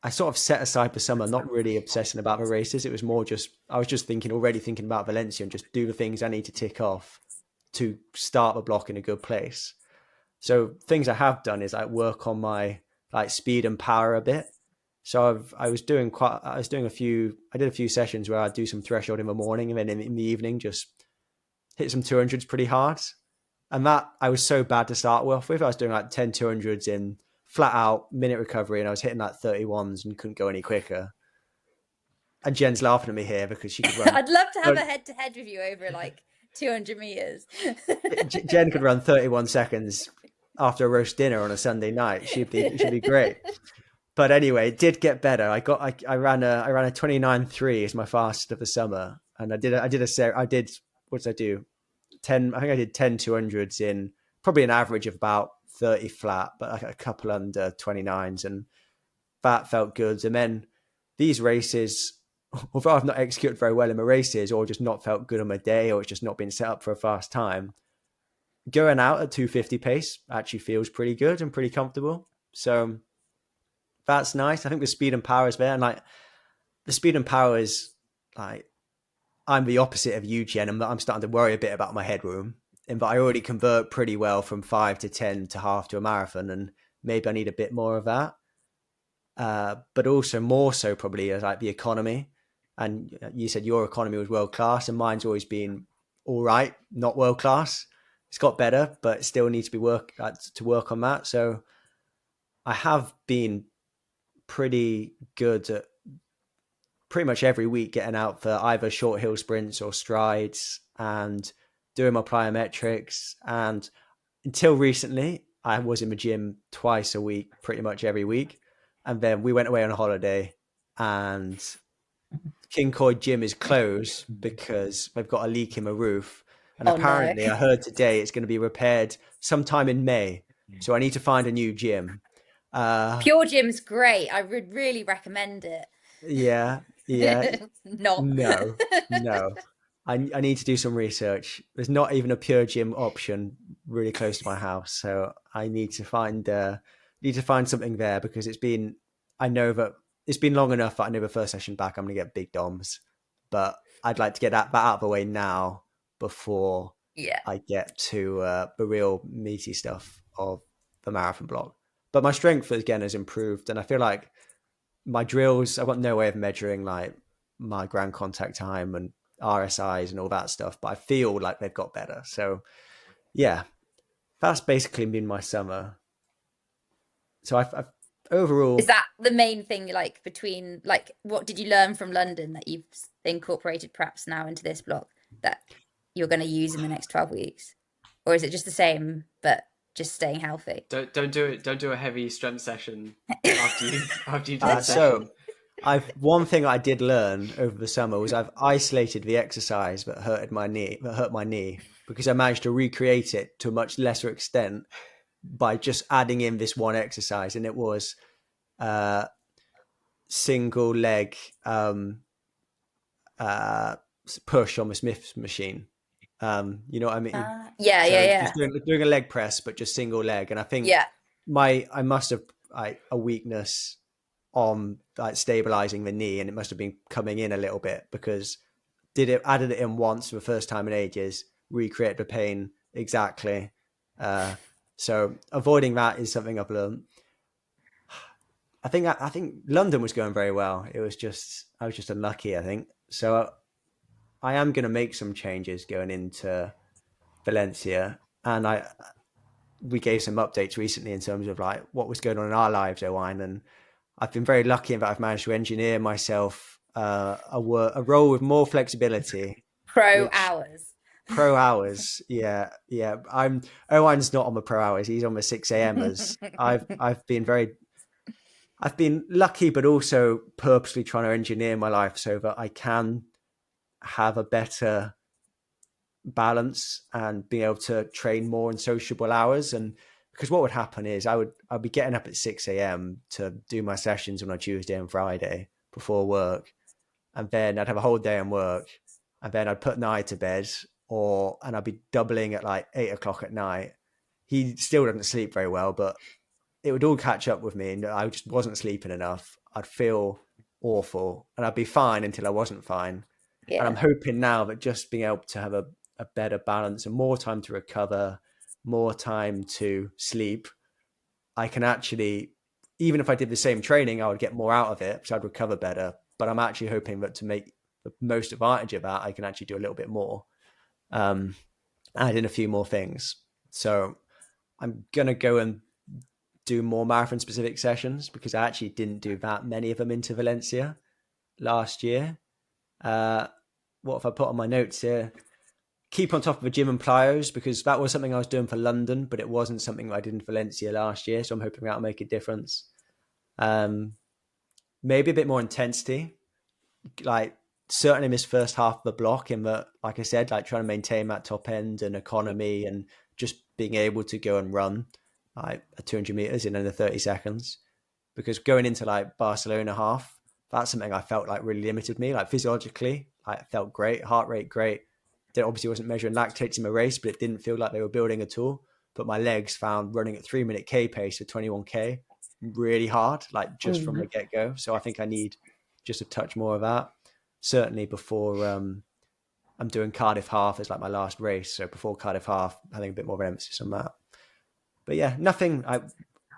I sort of set aside the summer, not really obsessing about the races. It was more just, I was just already thinking about Valencia and just do the things I need to tick off to start the block in a good place. So things I have done is like work on my like speed and power a bit. So I did a few sessions where I'd do some threshold in the morning, and then in the evening, just hit some 200s pretty hard. And that I was so bad to start with. I was doing like 10 200s in flat out minute recovery, and I was hitting like 31s and couldn't go any quicker. And Jen's laughing at me here because she could run. I'd love to have a head-to-head with you over like 200 meters. Jen could run 31 seconds after a roast dinner on a Sunday night. She'd be great. But anyway, it did get better. I ran a 29.3 as my fastest of the summer, and what did I do? 10. I think I did 10 200s in probably an average of about 30 flat, but like a couple under 29s, and that felt good. And then these races, although I've not executed very well in my races, or just not felt good on my day, or it's just not been set up for a fast time, going out at 250 pace actually feels pretty good and pretty comfortable. So that's nice. I think the speed and power is there. And like the speed and power is like, I'm the opposite of you, Jen. I'm starting to worry a bit about my headroom, in that I already convert pretty well from 5 to 10 to half to a marathon. And maybe I need a bit more of that. But also more so probably as like the economy. And you said your economy was world class, and mine's always been all right, not world class. It's got better, but still needs to work on that. So I have been pretty good at pretty much every week getting out for either short hill sprints or strides and doing my plyometrics. And until recently, I was in the gym twice a week, pretty much every week. And then we went away on a holiday, and King Coy gym is closed because they've got a leak in the roof. And apparently, I heard today it's going to be repaired sometime in May. So I need to find a new gym. Pure Gym's great. I would really recommend it. Yeah. No. I need to do some research. There's not even a Pure Gym option really close to my house, so I need to find something there, because I know that it's been long enough that I know the first session back I'm going to get big DOMs, but I'd like to get that out of the way now before I get to the real meaty stuff of the marathon block. But my strength again has improved, and I feel like my drills, I've got no way of measuring like my ground contact time and RSIs and all that stuff, but I feel like they've got better. So yeah, that's basically been my summer. So I've overall, is that the main thing, like between like what did you learn from London that you've incorporated perhaps now into this block that you're going to use in the next 12 weeks, or is it just the same but just staying healthy? Don't do a heavy strength session after you do that session. So one thing I did learn over the summer was I've isolated the exercise that hurt my knee, because I managed to recreate it to a much lesser extent by just adding in this one exercise, and it was single leg push on the Smith machine. You know what I mean? Just doing a leg press, but just single leg. And I think I must have a weakness on like stabilizing the knee, and it must have been coming in a little bit, because added it in once for the first time in ages, recreate the pain exactly. So avoiding that is something I've learned. I think London was going very well. I was just unlucky, I think. So I am going to make some changes going into Valencia. and we gave some updates recently in terms of like what was going on in our lives, Owain, and I've been very lucky in that I've managed to engineer myself a role with more flexibility, Pro which hours. pro hours. Yeah. Owain's not on the pro hours. He's on the 6 a.m.ers. I've been lucky, but also purposely trying to engineer my life so that I can have a better balance and being able to train more in sociable hours. And because what would happen is I'd be getting up at 6 a.m. to do my sessions on a Tuesday and Friday before work. And then I'd have a whole day in work, and then I'd put Nye to bed, and I'd be doubling at like 8 o'clock at night. He still doesn't sleep very well, but it would all catch up with me, and I just wasn't sleeping enough. I'd feel awful, and I'd be fine until I wasn't fine. And I'm hoping now that just being able to have a better balance and more time to recover, more time to sleep, I can actually, even if I did the same training, I would get more out of it because I'd recover better. But I'm actually hoping that to make the most advantage of that, I can actually do a little bit more, add in a few more things. So I'm going to go and do more marathon specific sessions because I actually didn't do that many of them into Valencia last year. What if I put on my notes here? Keep on top of the gym and plyos, because that was something I was doing for London, but it wasn't something I did in Valencia last year. So I'm hoping that'll make a difference. Maybe a bit more intensity, like certainly in this first half of the block, in that, like I said, like trying to maintain that top end and economy and just being able to go and run like 200 meters in under 30 seconds. Because going into like Barcelona half, that's something I felt like really limited me, like physiologically. I felt great, heart rate great. It obviously wasn't measuring lactates in my race, but it didn't feel like they were building at all. But my legs found running at 3-minute K pace for 21K really hard, like just from the get-go. So I think I need just a touch more of that. Certainly before I'm doing Cardiff half as like my last race. So before Cardiff half, having a bit more of an emphasis on that. But yeah,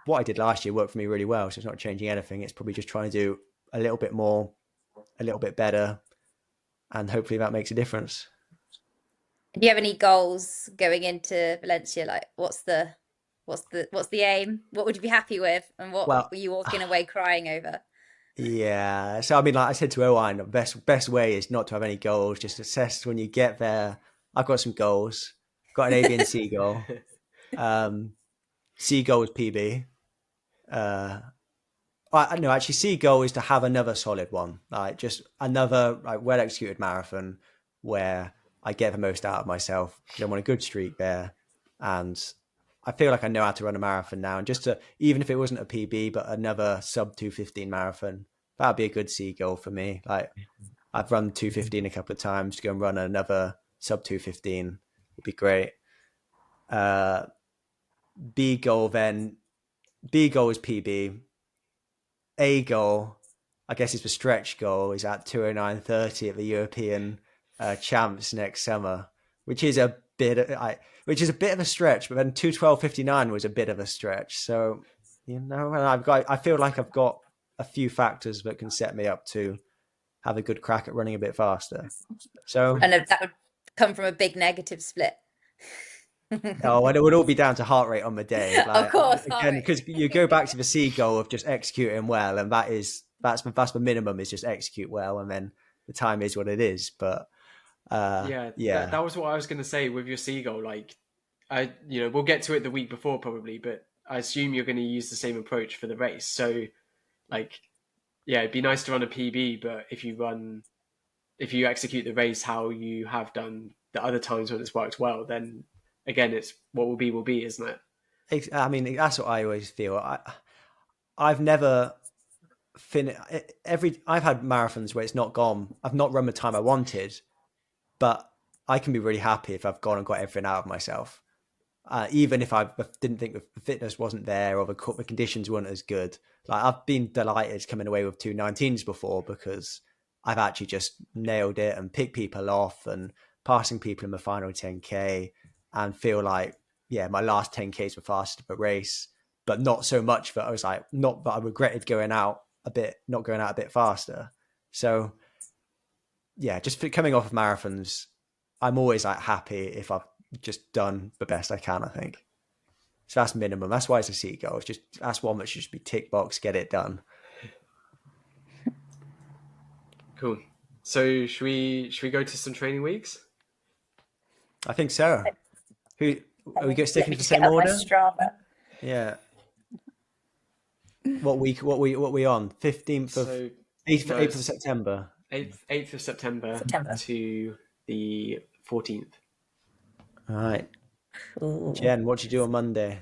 what I did last year worked for me really well. So it's not changing anything. It's probably just trying to do a little bit more, a little bit better. And hopefully that makes a difference. Do you have any goals going into Valencia? Like, what's the aim? What would you be happy with, and what Well, were you walking away crying over? yeah. So I mean, like I said to Owain, the best way is not to have any goals. Just assess when you get there. I've got some goals. Got an A, B, and C goal. C goal is PB. No, actually, C goal is to have another solid one, like just another like well executed marathon where I get the most out of myself. I want a good streak there, and I feel like I know how to run a marathon now. And just to, even if it wasn't a PB, but another sub 2:15 marathon, that'd be a good C goal for me. Like I've run 2:15 a couple of times. To go and run another sub 2:15 would be great. B goal then. B goal is PB. A goal, I guess, is the stretch goal, is at 2:09:30 at the European Champs next summer, which is a bit of a stretch. But then 2:12:59 was a bit of a stretch. So and I feel like I've got a few factors that can set me up to have a good crack at running a bit faster. So And that would come from a big negative split. oh, and it would all be down to heart rate on the day. Like, Of course, again, because you go back to the C goal of just executing well, and that's the minimum, is just execute well, and then the time is what it is. But That was what I was going to say with your seagull. Like, we'll get to it the week before probably, but I assume you're going to use the same approach for the race. So, like, yeah, it'd be nice to run a PB, but if you execute the race how you have done the other times when it's worked well, then again, it's what will be, isn't it? I mean, that's what I always feel. I've never finished I've had marathons where it's not gone. I've not run the time I wanted, but I can be really happy if I've gone and got everything out of myself. Even if I didn't think the fitness wasn't there or the conditions weren't as good. Like I've been delighted coming away with 2:19s before because I've actually just nailed it and picked people off and passing people in the final 10K and feel like, yeah, my last 10Ks were faster of a race, but not so much that I was like, not that I regretted not going out a bit faster. So yeah, just coming off of marathons, I'm always like happy if I've just done the best I can, I think. So that's minimum. That's why it's a C goal. It's just, that's one that should just be tick box, get it done. Cool. So should we go to some training weeks? I think so. Who are we going sticking to the same Get up my order? Strava. Yeah. What week? What we on? 15th of So 8th of September. 8th of September to the 14th. All right. Ooh. Jen, what did you do on Monday?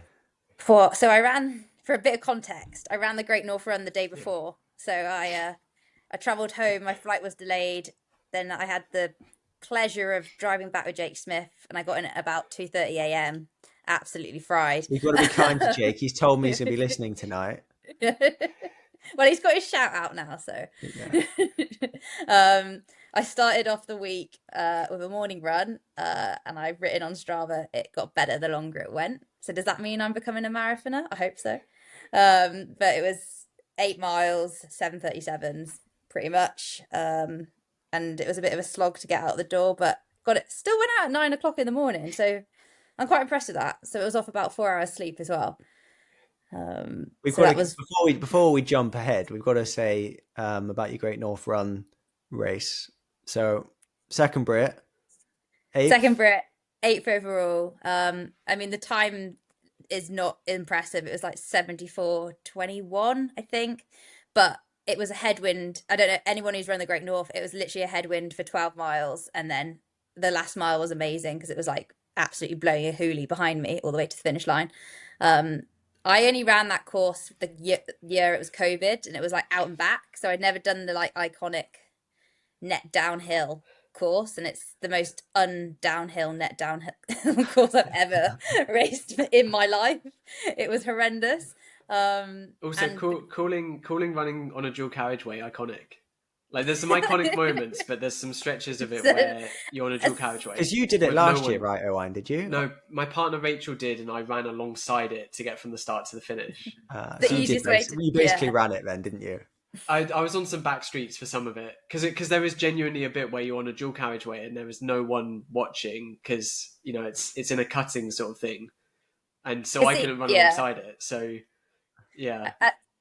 So I ran, for a bit of context, I ran the Great North Run the day before. So I travelled home. My flight was delayed. Then I had the pleasure of driving back with Jake Smith, and I got in at about 2:30 a.m. Absolutely fried. You've got to be kind to Jake. He's told me he's going to be listening tonight. Well, he's got his shout out now, so Yeah. I started off the week with a morning run, and I've written on Strava it got better the longer it went. So does that mean I'm becoming a marathoner? I hope so. But it was 8 miles, 7:37s, pretty much, and it was a bit of a slog to get out the door, but got it. Still went out at 9 o'clock in the morning, so I'm quite impressed with that. So it was off about 4 hours sleep as well. We've So got that to, was before we jump ahead, we've got to say about your Great North Run race. So second Brit, 8th. second Brit, 8th overall. I mean the time is not impressive. It was like 74:21, I think, but it was a headwind. I don't know anyone who's run the Great North. It was literally a headwind for 12 miles, and then the last mile was amazing because it was like absolutely blowing a hoolie behind me all the way to the finish line. I only ran that course the year it was COVID, and it was like out and back, so I'd never done the like iconic net downhill course, and it's the most undownhill net downhill course I've ever raced in my life. It was horrendous. Also, And calling running on a dual carriageway iconic. Like there's some iconic moments, but there's some stretches of it where you're on a dual carriageway. Because you did it with last no year, one. right, Owain? Did you? No, my partner Rachel did, and I ran alongside it to get from the start to the finish. The So you easiest did way race- to- you basically yeah. ran it then, didn't you? I was on some back streets for some of it because there is genuinely a bit where you're on a dual carriageway and there is no one watching because you know it's in a cutting sort of thing, and so I couldn't run alongside it. So yeah,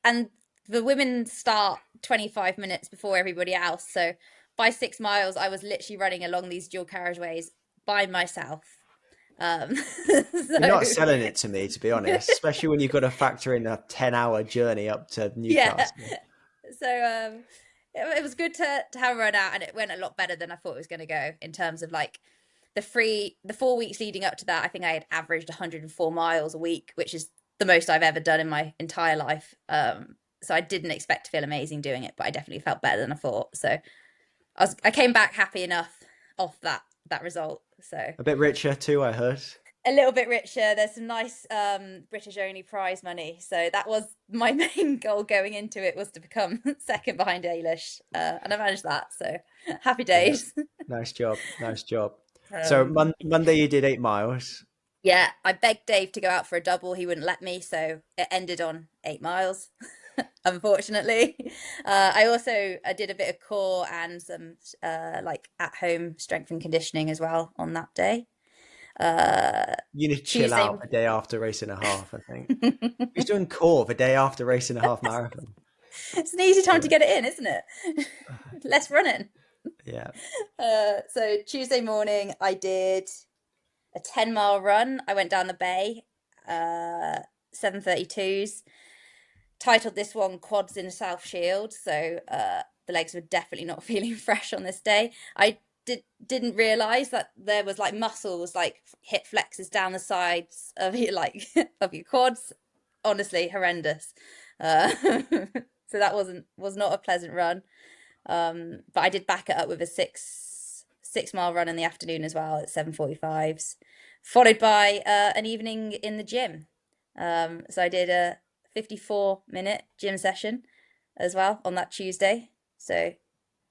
And the women start 25 minutes before everybody else. So by 6 miles, I was literally running along these dual carriageways by myself. You're not selling it to me, to be honest, especially when you've got to factor in a 10-hour journey up to Newcastle. Yeah. So it was good to have a run out, and it went a lot better than I thought it was going to go in terms of like the 4 weeks leading up to that. I think I had averaged 104 miles a week, which is the most I've ever done in my entire life. So I didn't expect to feel amazing doing it, but I definitely felt better than I thought. So I came back happy enough off that result. So A bit richer too, I heard. a little bit richer. There's some nice British only prize money. So that was my main goal going into it, was to become second behind Ailish, and I managed that. So happy days. Nice job. So Monday you did 8 miles. Yeah, I begged Dave to go out for a double. He wouldn't let me, so it ended on 8 miles. Unfortunately, I did a bit of core and some like at home strength and conditioning as well on that day. You need to chill out a day after race and a half, I think. Who's doing core the day after race and a half marathon? It's an easy time to get it in, isn't it? Less running. Yeah. So Tuesday morning I did a 10-mile run. I went down the bay, 7:32s. Titled this one Quads in South Shield. So the legs were definitely not feeling fresh on this day. I didn't realize that there was like muscles, like hip flexors down the sides of your of your quads. Honestly, horrendous. So that was not a pleasant run. But I did back it up with a 6-mile run in the afternoon as well at 7:45s, followed by an evening in the gym. So I did a 54-minute gym session as well on that Tuesday. So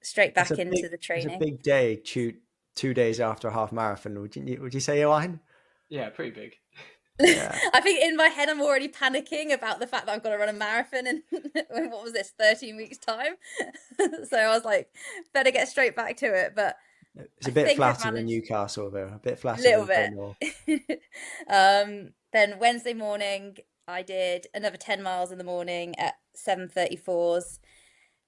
straight back into the training. It's a big day, 2 days after a half marathon. Would you say, Owain? Yeah, pretty big. Yeah. I think in my head I'm already panicking about the fact that I've got to run a marathon in what was this, 13 weeks time. So I was like, better get straight back to it. But It's a I bit think I've flatter than managed Newcastle, though. A bit a flatter little than Great bit. North. Then Wednesday morning, I did another 10 miles in the morning at 7:34s.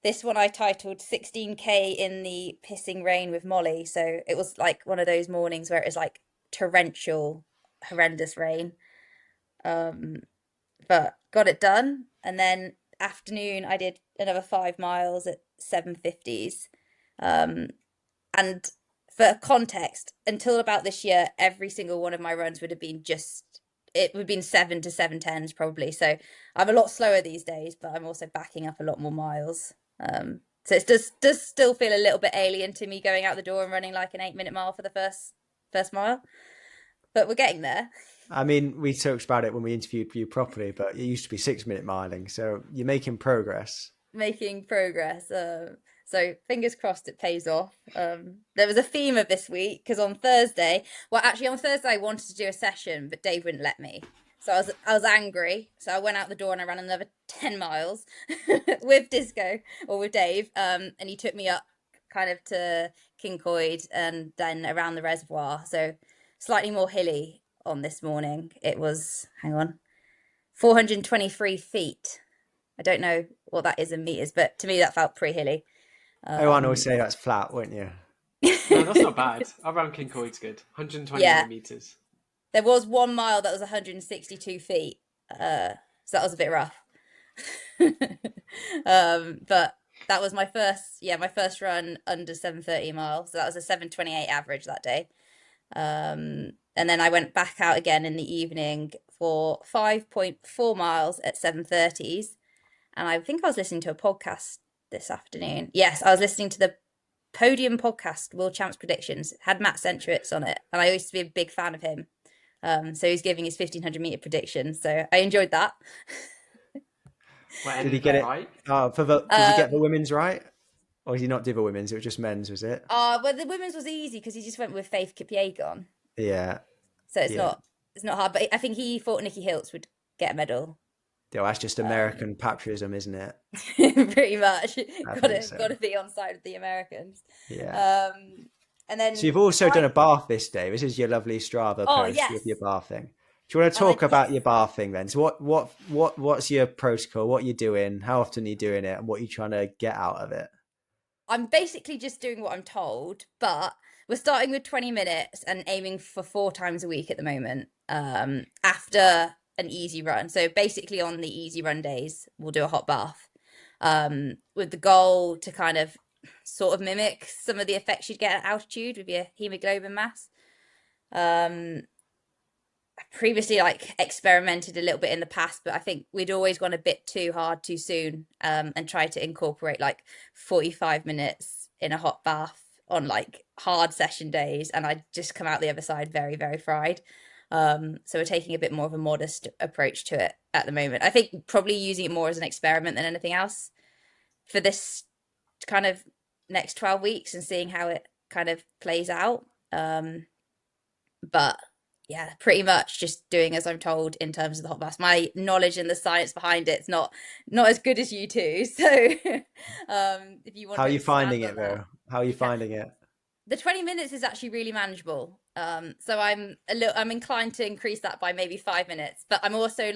This one I titled 16K in the pissing rain with Molly. So it was like one of those mornings where it was like torrential, horrendous rain. Um, but got it done. And then afternoon, I did another 5 miles at 7:50s. Um, and for context, until about this year, every single one of my runs would have been it would have been 7 to 7:10s probably. So I'm a lot slower these days, but I'm also backing up a lot more miles. So it does still feel a little bit alien to me going out the door and running like an 8-minute mile for the first mile, but we're getting there. I mean, we talked about it when we interviewed you properly, but it used to be 6-minute miling, so you're making progress. Making progress. So fingers crossed it pays off. There was a theme of this week because on Thursday I wanted to do a session, but Dave wouldn't let me. So I was angry. So I went out the door and I ran another 10 miles with Disco or with Dave. And he took me up kind of to Kincoid and then around the reservoir. So slightly more hilly on this morning. It was, hang on, 423 feet. I don't know what that is in meters, but to me that felt pretty hilly. Owain always say that's flat, wouldn't you? No, that's not bad. Around Kincoid's good. 129 Yeah. meters. There was 1 mile that was 162 feet, so that was a bit rough. But that was my first run under 7:30 miles. So that was a 7:28 average that day. And then I went back out again in the evening for 5.4 miles at 7:30s. And I think I was listening to a podcast this afternoon. Yes, I was listening to the Podium podcast, World Champs Predictions. It had Matt Centrowitz on it, and I used to be a big fan of him. So he's giving his 1500-meter predictions. So I enjoyed that. Well, Did he get it right? did he get the women's right? Or did he not do the women's? It was just men's, was it? Well, the women's was easy because he just went with Faith Kipyegon. Yeah. So it's Yeah. not hard. But I think he thought Nikki Hiltz would get a medal. Yeah, that's just American patriotism, isn't it? Pretty much. I Got think so. to be on side of the Americans. Yeah. And then So you've also done a bath this day. This is your lovely Strava post yes. with your bathing. Do you want to talk about your bathing then? So what's your protocol? What you're doing? How often are you doing it? And what you're trying to get out of it? I'm basically just doing what I'm told, but we're starting with 20 minutes and aiming for 4 times a week at the moment. After an easy run. So basically on the easy run days, we'll do a hot bath. With the goal to kind of sort of mimic some of the effects you'd get at altitude with your hemoglobin mass. I previously experimented a little bit in the past, but I think we'd always gone a bit too hard too soon, and tried to incorporate 45 minutes in a hot bath on hard session days, and I'd just come out the other side very, very fried. So we're taking a bit more of a modest approach to it at the moment. I think probably using it more as an experiment than anything else for this kind of next 12 weeks and seeing how it kind of plays out. But yeah, pretty much just doing as I'm told in terms of the hot baths. My knowledge and the science behind it's not as good as you two. So if you want, how are you finding it though? How are you finding it? The 20 minutes is actually really manageable. So I'm inclined to increase that by maybe 5 minutes, but I'm also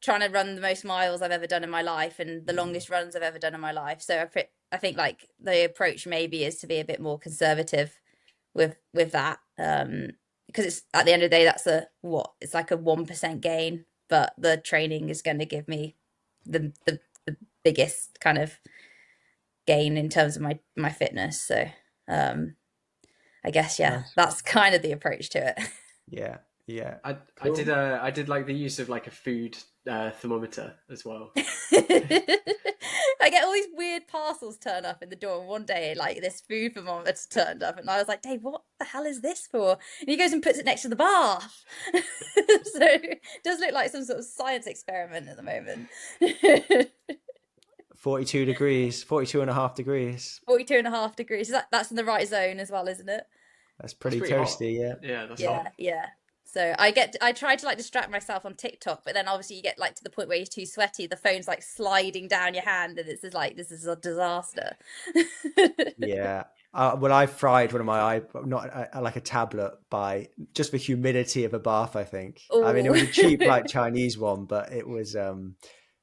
trying to run the most miles I've ever done in my life and the longest runs I've ever done in my life. So I think the approach maybe is to be a bit more conservative with that. Because it's at the end of the day, that's it's like a 1% gain, but the training is going to give me the biggest kind of gain in terms of my fitness. So I guess that's kind of the approach to it. Yeah. I did like the use of a food thermometer as well. I get all these weird parcels turn up in the door, and one day this food thermometer turned up, and I was like, Dave, what the hell is this for? And he goes and puts it next to the bath. So it does look like some sort of science experiment at the moment. 42 degrees, 42.5 degrees. 42.5 degrees. That's in the right zone as well, isn't it? That's pretty toasty, hot. Yeah, that's hot. Yeah. So I try to distract myself on TikTok, but then obviously you get to the point where you're too sweaty, the phone's sliding down your hand, and it's just this is a disaster. Yeah, Well, I fried one of my not like a tablet by just the humidity of a bath. I think. I mean, it was a cheap like Chinese one, but it was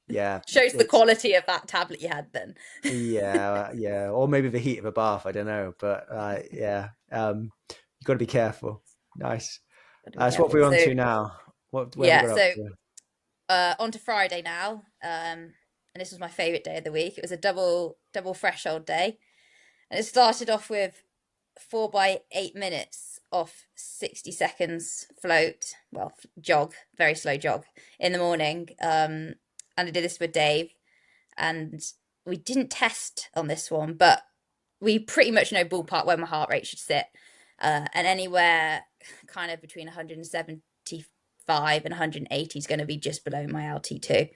yeah. Shows the quality of that tablet you had then. Yeah, or maybe the heat of a bath. I don't know, but yeah, you got to be careful. Nice. So what are we on to now? Where have we got up to? On to Friday now. And this was my favourite day of the week. It was a double threshold day. And it started off with 4 by 8 minutes off 60 seconds float. Well, jog, very slow jog in the morning. And I did this with Dave. And we didn't test on this one, but we pretty much know ballpark where my heart rate should sit. And anywhere kind of between 175 and 180 is going to be just below my LT2.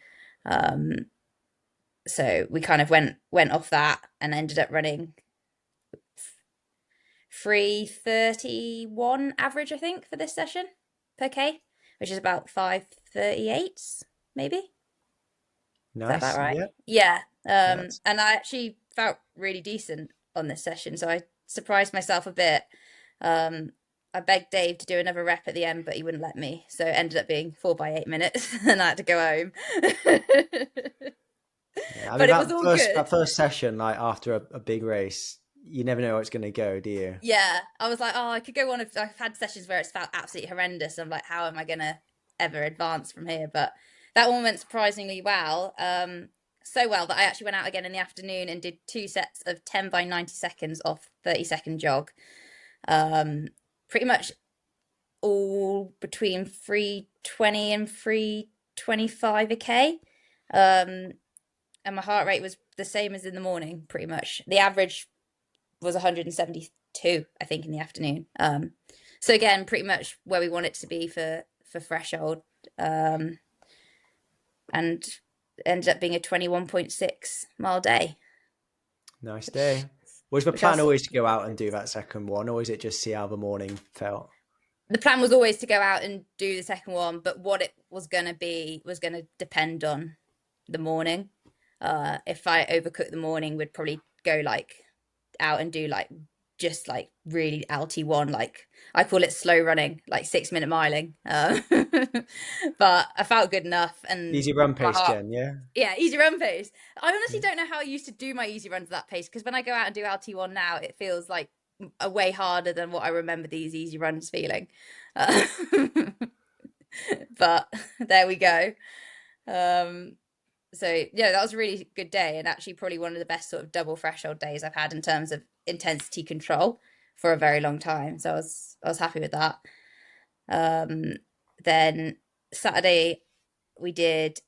So we kind of went off that and ended up running 3:31 average, I think, for this session per K, which is about 5:38 maybe. Nice. Is that about right? Yeah. And I actually felt really decent on this session, so I surprised myself a bit. I begged Dave to do another rep at the end, but he wouldn't let me, so it ended up being 4 by 8 minutes, and I had to go home. Yeah, I mean, it was all good. That first session, like after a big race, you never know how it's going to go, do you? Yeah, I was like, oh, I could go on. I've had sessions where it's felt absolutely horrendous. I'm like, how am I going to ever advance from here? But that one went surprisingly well. So well that I actually went out again in the afternoon and did 2 sets of 10 by 90 seconds off 30-second jog. Pretty much all between 3:20 and 3:25 a K. And my heart rate was the same as in the morning, pretty much. The average was 172, I think, in the afternoon. So again, pretty much where we want it to be for threshold. And ended up being a 21.6 mile day. Nice day. Was the plan always to go out and do that second one, or is it just see how the morning felt? The plan was always to go out and do the second one, but what it was going to be was going to depend on the morning. If I overcooked the morning, we'd probably go like out and do like just like really LT1, like I call it slow running, like 6-minute miling. But I felt good enough. And easy run pace, Jen, yeah? Yeah, easy run pace. I honestly don't know how I used to do my easy runs at that pace, because when I go out and do LT1 now, it feels like a way harder than what I remember these easy runs feeling. But there we go. So yeah, that was a really good day, and actually probably one of the best sort of double threshold days I've had in terms of intensity control for a very long time. So I was happy with that. Then Saturday we did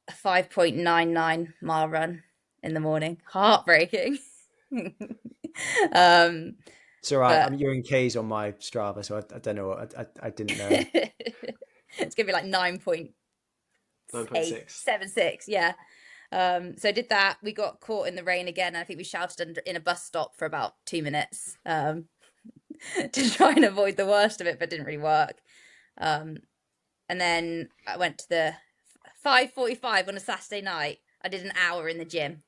a 5.99 mile run in the morning. Heartbreaking. It's all right. You're in K's on my Strava, so I don't know. I didn't know. It's gonna be like 9.76. Yeah. So I did that. We got caught in the rain again, and I think we shouted in a bus stop for about 2 minutes to try and avoid the worst of it, but it didn't really work. And then I went to the 5:45 on a Saturday night. I did an hour in the gym.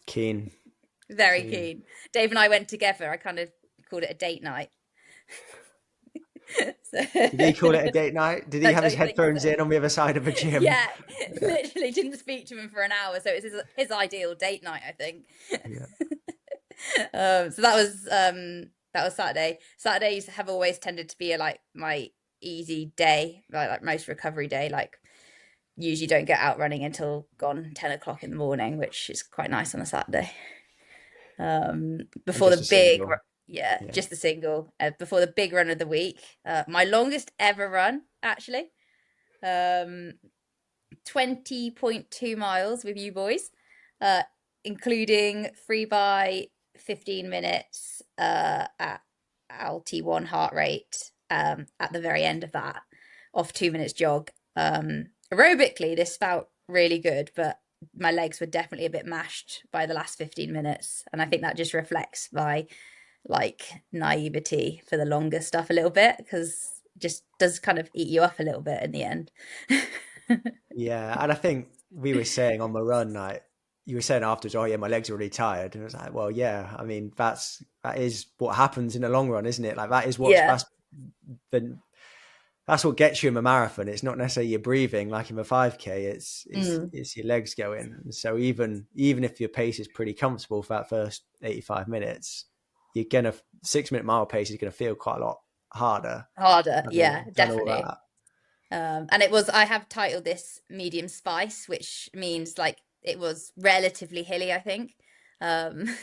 Keen. Very keen. Dave and I went together. I kind of called it a date night. Did he call it a date night? Did he have his headphones in on the other side of the gym? Yeah, literally didn't speak to him for an hour. So it was his ideal date night, I think. Yeah. So that was Saturday. Saturdays have always tended to be like my easy day, like most recovery day. Like usually don't get out running until gone 10 o'clock in the morning, which is quite nice on a Saturday. Before the big, just the single. Before the big run of the week, my longest ever run actually, 20.2 miles with you boys, including 3 by 15 minutes at LT1 heart rate. At the very end of that, off 2 minutes jog. Aerobically, this felt really good, but my legs were definitely a bit mashed by the last 15 minutes. And I think that just reflects my like naivety for the longer stuff a little bit, because it just does kind of eat you up a little bit in the end. Yeah. And I think we were saying on the run, like you were saying afterwards, oh yeah, my legs are really tired. And I was like, well, yeah, I mean, that is what happens in the long run, isn't it? Like that is Yeah. that's what gets you in a marathon. It's not necessarily your breathing like in a 5K. Mm. It's your legs going. And so even if your pace is pretty comfortable for that first 85 minutes, 6-minute mile pace is gonna feel quite a lot harder. Harder. Yeah, Done all definitely. that. And I have titled this medium spice, which means like it was relatively hilly, I think. Um,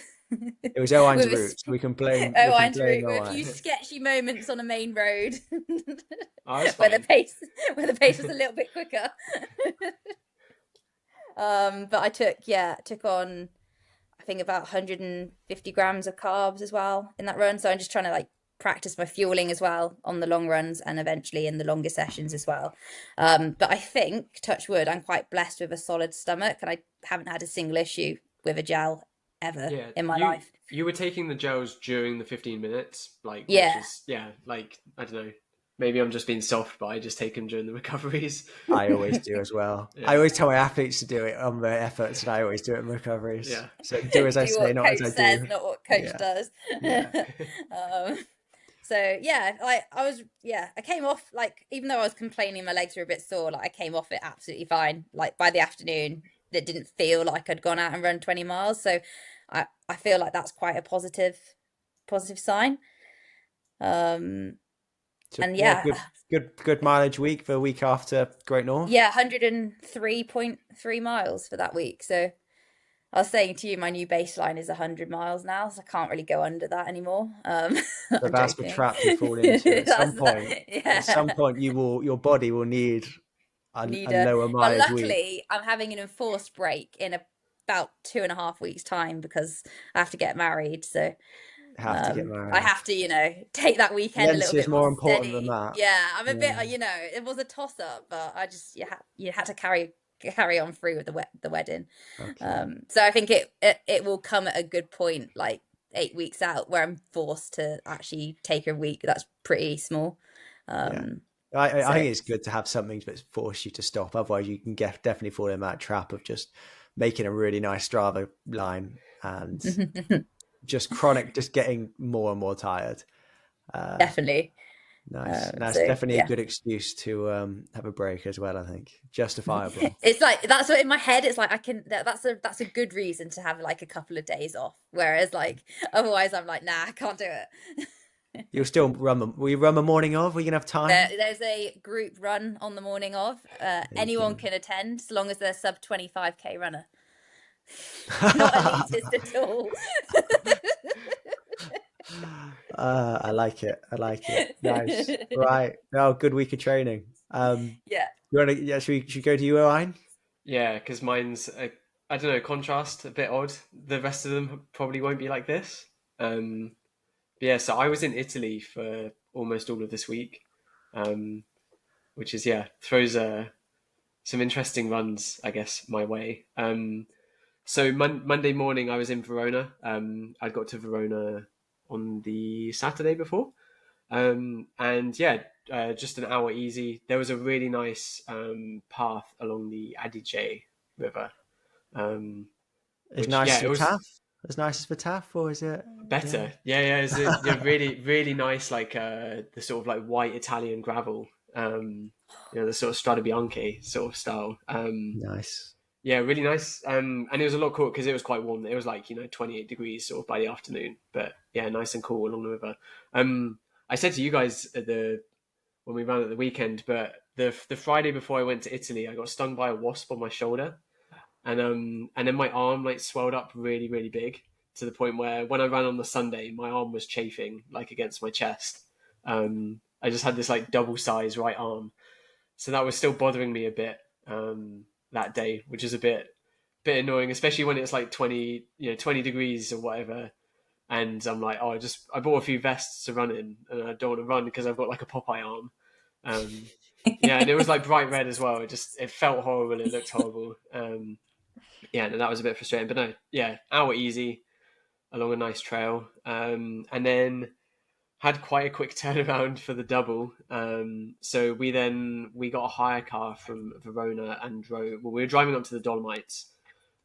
It was Owain's with route. We can blame Owain's route with a few Owain. sketchy moments on a main road Oh, that's where fine. the pace was a little bit quicker. But I took on I think about 150 grams of carbs as well in that run. So I'm just trying to like practice my fueling as well on the long runs and eventually in the longer sessions as well. But I think, touch wood, I'm quite blessed with a solid stomach and I haven't had a single issue with a gel ever Yeah, in my life. you were taking the gels during the 15 minutes, like Yeah. which is like I don't know. Maybe I'm just being soft, but I just take them during the recoveries. I always do as well. Yeah. I always tell my athletes to do it on their efforts, and I always do it in recoveries. Yeah. So do as I Do say, what not coach as I says, do. not what coach Yeah. does. Yeah. So yeah, like I came off like even though I was complaining my legs were a bit sore, like I came off it absolutely fine. Like by the afternoon, it didn't feel like I'd gone out and run 20 miles. So I feel like that's quite a positive sign. So, And yeah, good mileage week for a week after Great North. yeah, 103.3 miles for that week. So I was saying to you, my new baseline is 100 miles now, so I can't really go under that anymore. So I'm that's the joking. trap you fall into at some That's point. At some yeah. point, your body will need a Need lower but mileage week. luckily I'm having an enforced break in about 2.5 weeks time because I have to get married. So Have to get I married. have to, take that weekend a little Valencia is bit more more important than steady. that. Yeah, I'm a bit, Yeah. it was a toss up, but I just you had to carry on through with the wedding. Okay. So I think it will come at a good point, like 8 weeks out, where I'm forced to actually take a week that's pretty small. Yeah. So I think it's good to have something that force you to stop. Otherwise, you can definitely fall in that trap of just making a really nice Strava line and just getting more and more tired. definitely. Nice. That's So definitely a yeah. good excuse to have a break as well. I think justifiable. It's like that's what in my head it's like I can that's a good reason to have like a couple of days off. Whereas like otherwise I'm like, nah, I can't do it. You'll still will you run the morning of? Are you gonna have time? There's a group run on the morning of. Anyone can attend, so long as they're sub 25K runner. Not elitist at all. I like it. I like it. Nice. Right. Oh, good week of training. Yeah. You want to? Yeah. Should we go to you, Owain? Yeah, because mine's I don't know, contrast, a bit odd. The rest of them probably won't be like this. But yeah, so I was in Italy for almost all of this week, which is throws some interesting runs, I guess, my way. So Monday morning I was in Verona. I got to Verona on the Saturday before, and just an hour easy. There was a really nice path along the Adige River. As nice as Taff? As nice as for Taff, or is it better? Yeah. It's really, really nice, like the sort of like white Italian gravel. The sort of Strada Bianche sort of style. Nice? Yeah, really nice. And it was a lot cool because it was quite warm. It was like 28 degrees sort of by the afternoon, but yeah, nice and cool along the river. I said to you guys when we ran at the weekend, but the Friday before I went to Italy, I got stung by a wasp on my shoulder, and then my arm like swelled up really, really big to the point where when I ran on the Sunday, my arm was chafing like against my chest. I just had this like double size right arm, so that was still bothering me a bit that day, which is a bit annoying, especially when it's like 20 degrees or whatever. And I'm like, I bought a few vests to run in, and I don't want to run because I've got like a Popeye arm. And it was like bright red as well. It felt horrible. It looked horrible. And that was a bit frustrating. But no, hour easy along a nice trail. And then had quite a quick turnaround for the double. So we got a hire car from Verona and drove. Well, we were driving up to the Dolomites,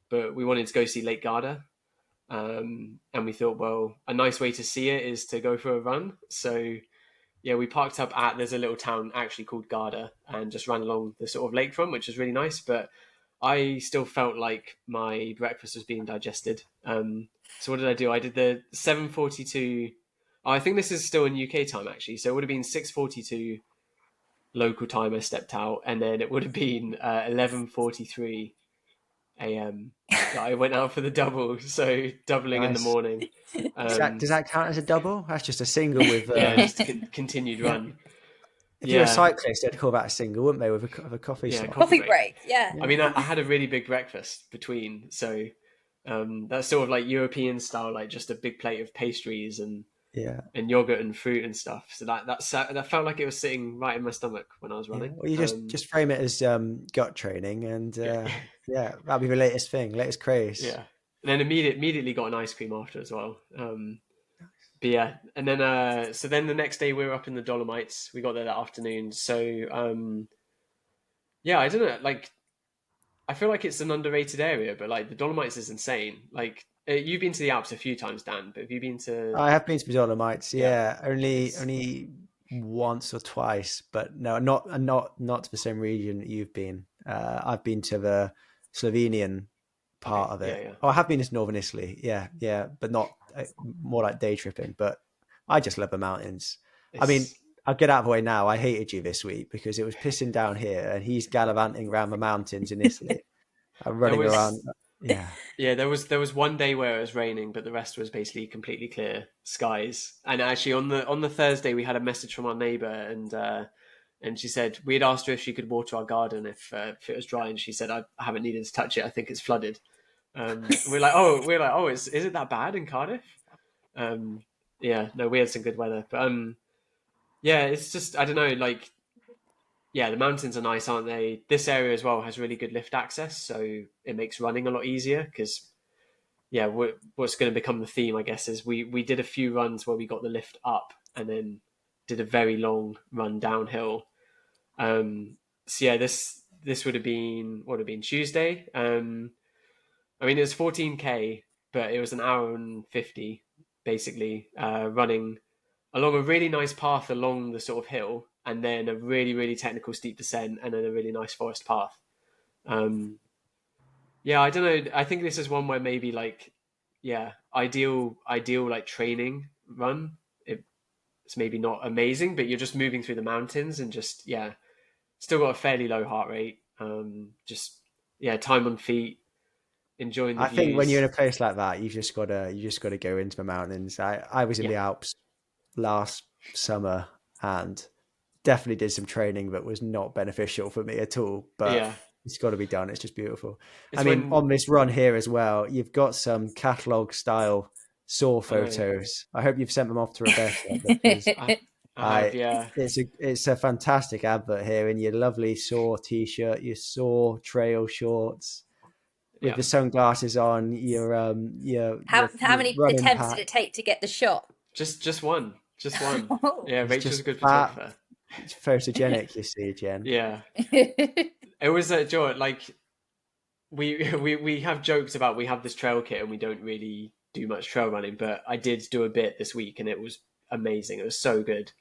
but we wanted to go see Lake Garda. And we thought, well, a nice way to see it is to go for a run. So yeah, we parked up there's a little town actually called Garda, and just ran along the sort of lakefront, which was really nice. But I still felt like my breakfast was being digested. So what did I do? I did the 7:42. Oh, I think this is still in UK time actually. So it would have been 6:42 local time. I stepped out, and then it would have been 11:43 a.m. that I went out for the double. So doubling in the Nice. morning. Does that count as a double? That's just a single with. Yeah, just a continued Yeah. run. If you're a cyclist, they'd call that a single, wouldn't they? With a coffee stop. Coffee break. Yeah. I mean, I had a really big breakfast between, so that's sort of like European style, like just a big plate of pastries and yogurt and fruit and stuff. So that felt like it was sitting right in my stomach when I was running. Well, you just frame it as gut training, and that'll be the latest thing, latest craze. Yeah, and then immediately got an ice cream after as well. But yeah, and then so then the next day we were up in the Dolomites. We got there that afternoon. So yeah, I don't know, like I feel like it's an underrated area, but like the Dolomites is insane. Like you've been to the Alps a few times, Dan, but have you been to? I have been to the Dolomites. Yeah, only once or twice, but no, not to the same region that you've been. I've been to the Slovenian part of it. Yeah. Oh, I have been to northern Italy. Yeah, but not more like day tripping. But I just love the mountains. I mean, I'll get out of the way now. I hated you this week because it was pissing down here, and he's gallivanting around the mountains in Italy. I'm running around. Yeah. There was one day where it was raining, but the rest was basically completely clear skies. And actually, on the Thursday, we had a message from our neighbour, and she said we had asked her if she could water our garden if it was dry, and she said I haven't needed to touch it. I think it's flooded. We're like, oh, is it that bad in Cardiff? Yeah, no, we had some good weather, but yeah, it's just I don't know, like, yeah, the mountains are nice, aren't they? This area as well has really good lift access, so it makes running a lot easier. Because yeah, what's going to become the theme, I guess, is we did a few runs where we got the lift up and then did a very long run downhill. So yeah, this would have been Tuesday. I mean, it was 14K, but it was an hour and 50, basically, running along a really nice path along the sort of hill, and then a really, really technical steep descent, and then a really nice forest path. Yeah, I don't know. I think this is one where maybe like, yeah, ideal like training run. It's maybe not amazing, but you're just moving through the mountains and just, yeah, still got a fairly low heart rate. Just, yeah, time on feet. Enjoying the I views. think when you're in a place like that, you just gotta go into the mountains. I was in the Alps last summer and definitely did some training that was not beneficial for me at all. But it's got to be done. It's just beautiful. On this run here as well, you've got some catalog style saw photos. I hope you've sent them off to Rebecca because it's a fantastic advert here in your lovely saw t-shirt, your saw trail shorts. With the sunglasses on, how many attempts did it take to get the shot? Just one. Yeah, Rachel's a good photographer. It's photogenic, you see, Jen. Yeah, it was George. Like we have jokes about we have this trail kit and we don't really do much trail running, but I did do a bit this week and it was amazing. It was so good.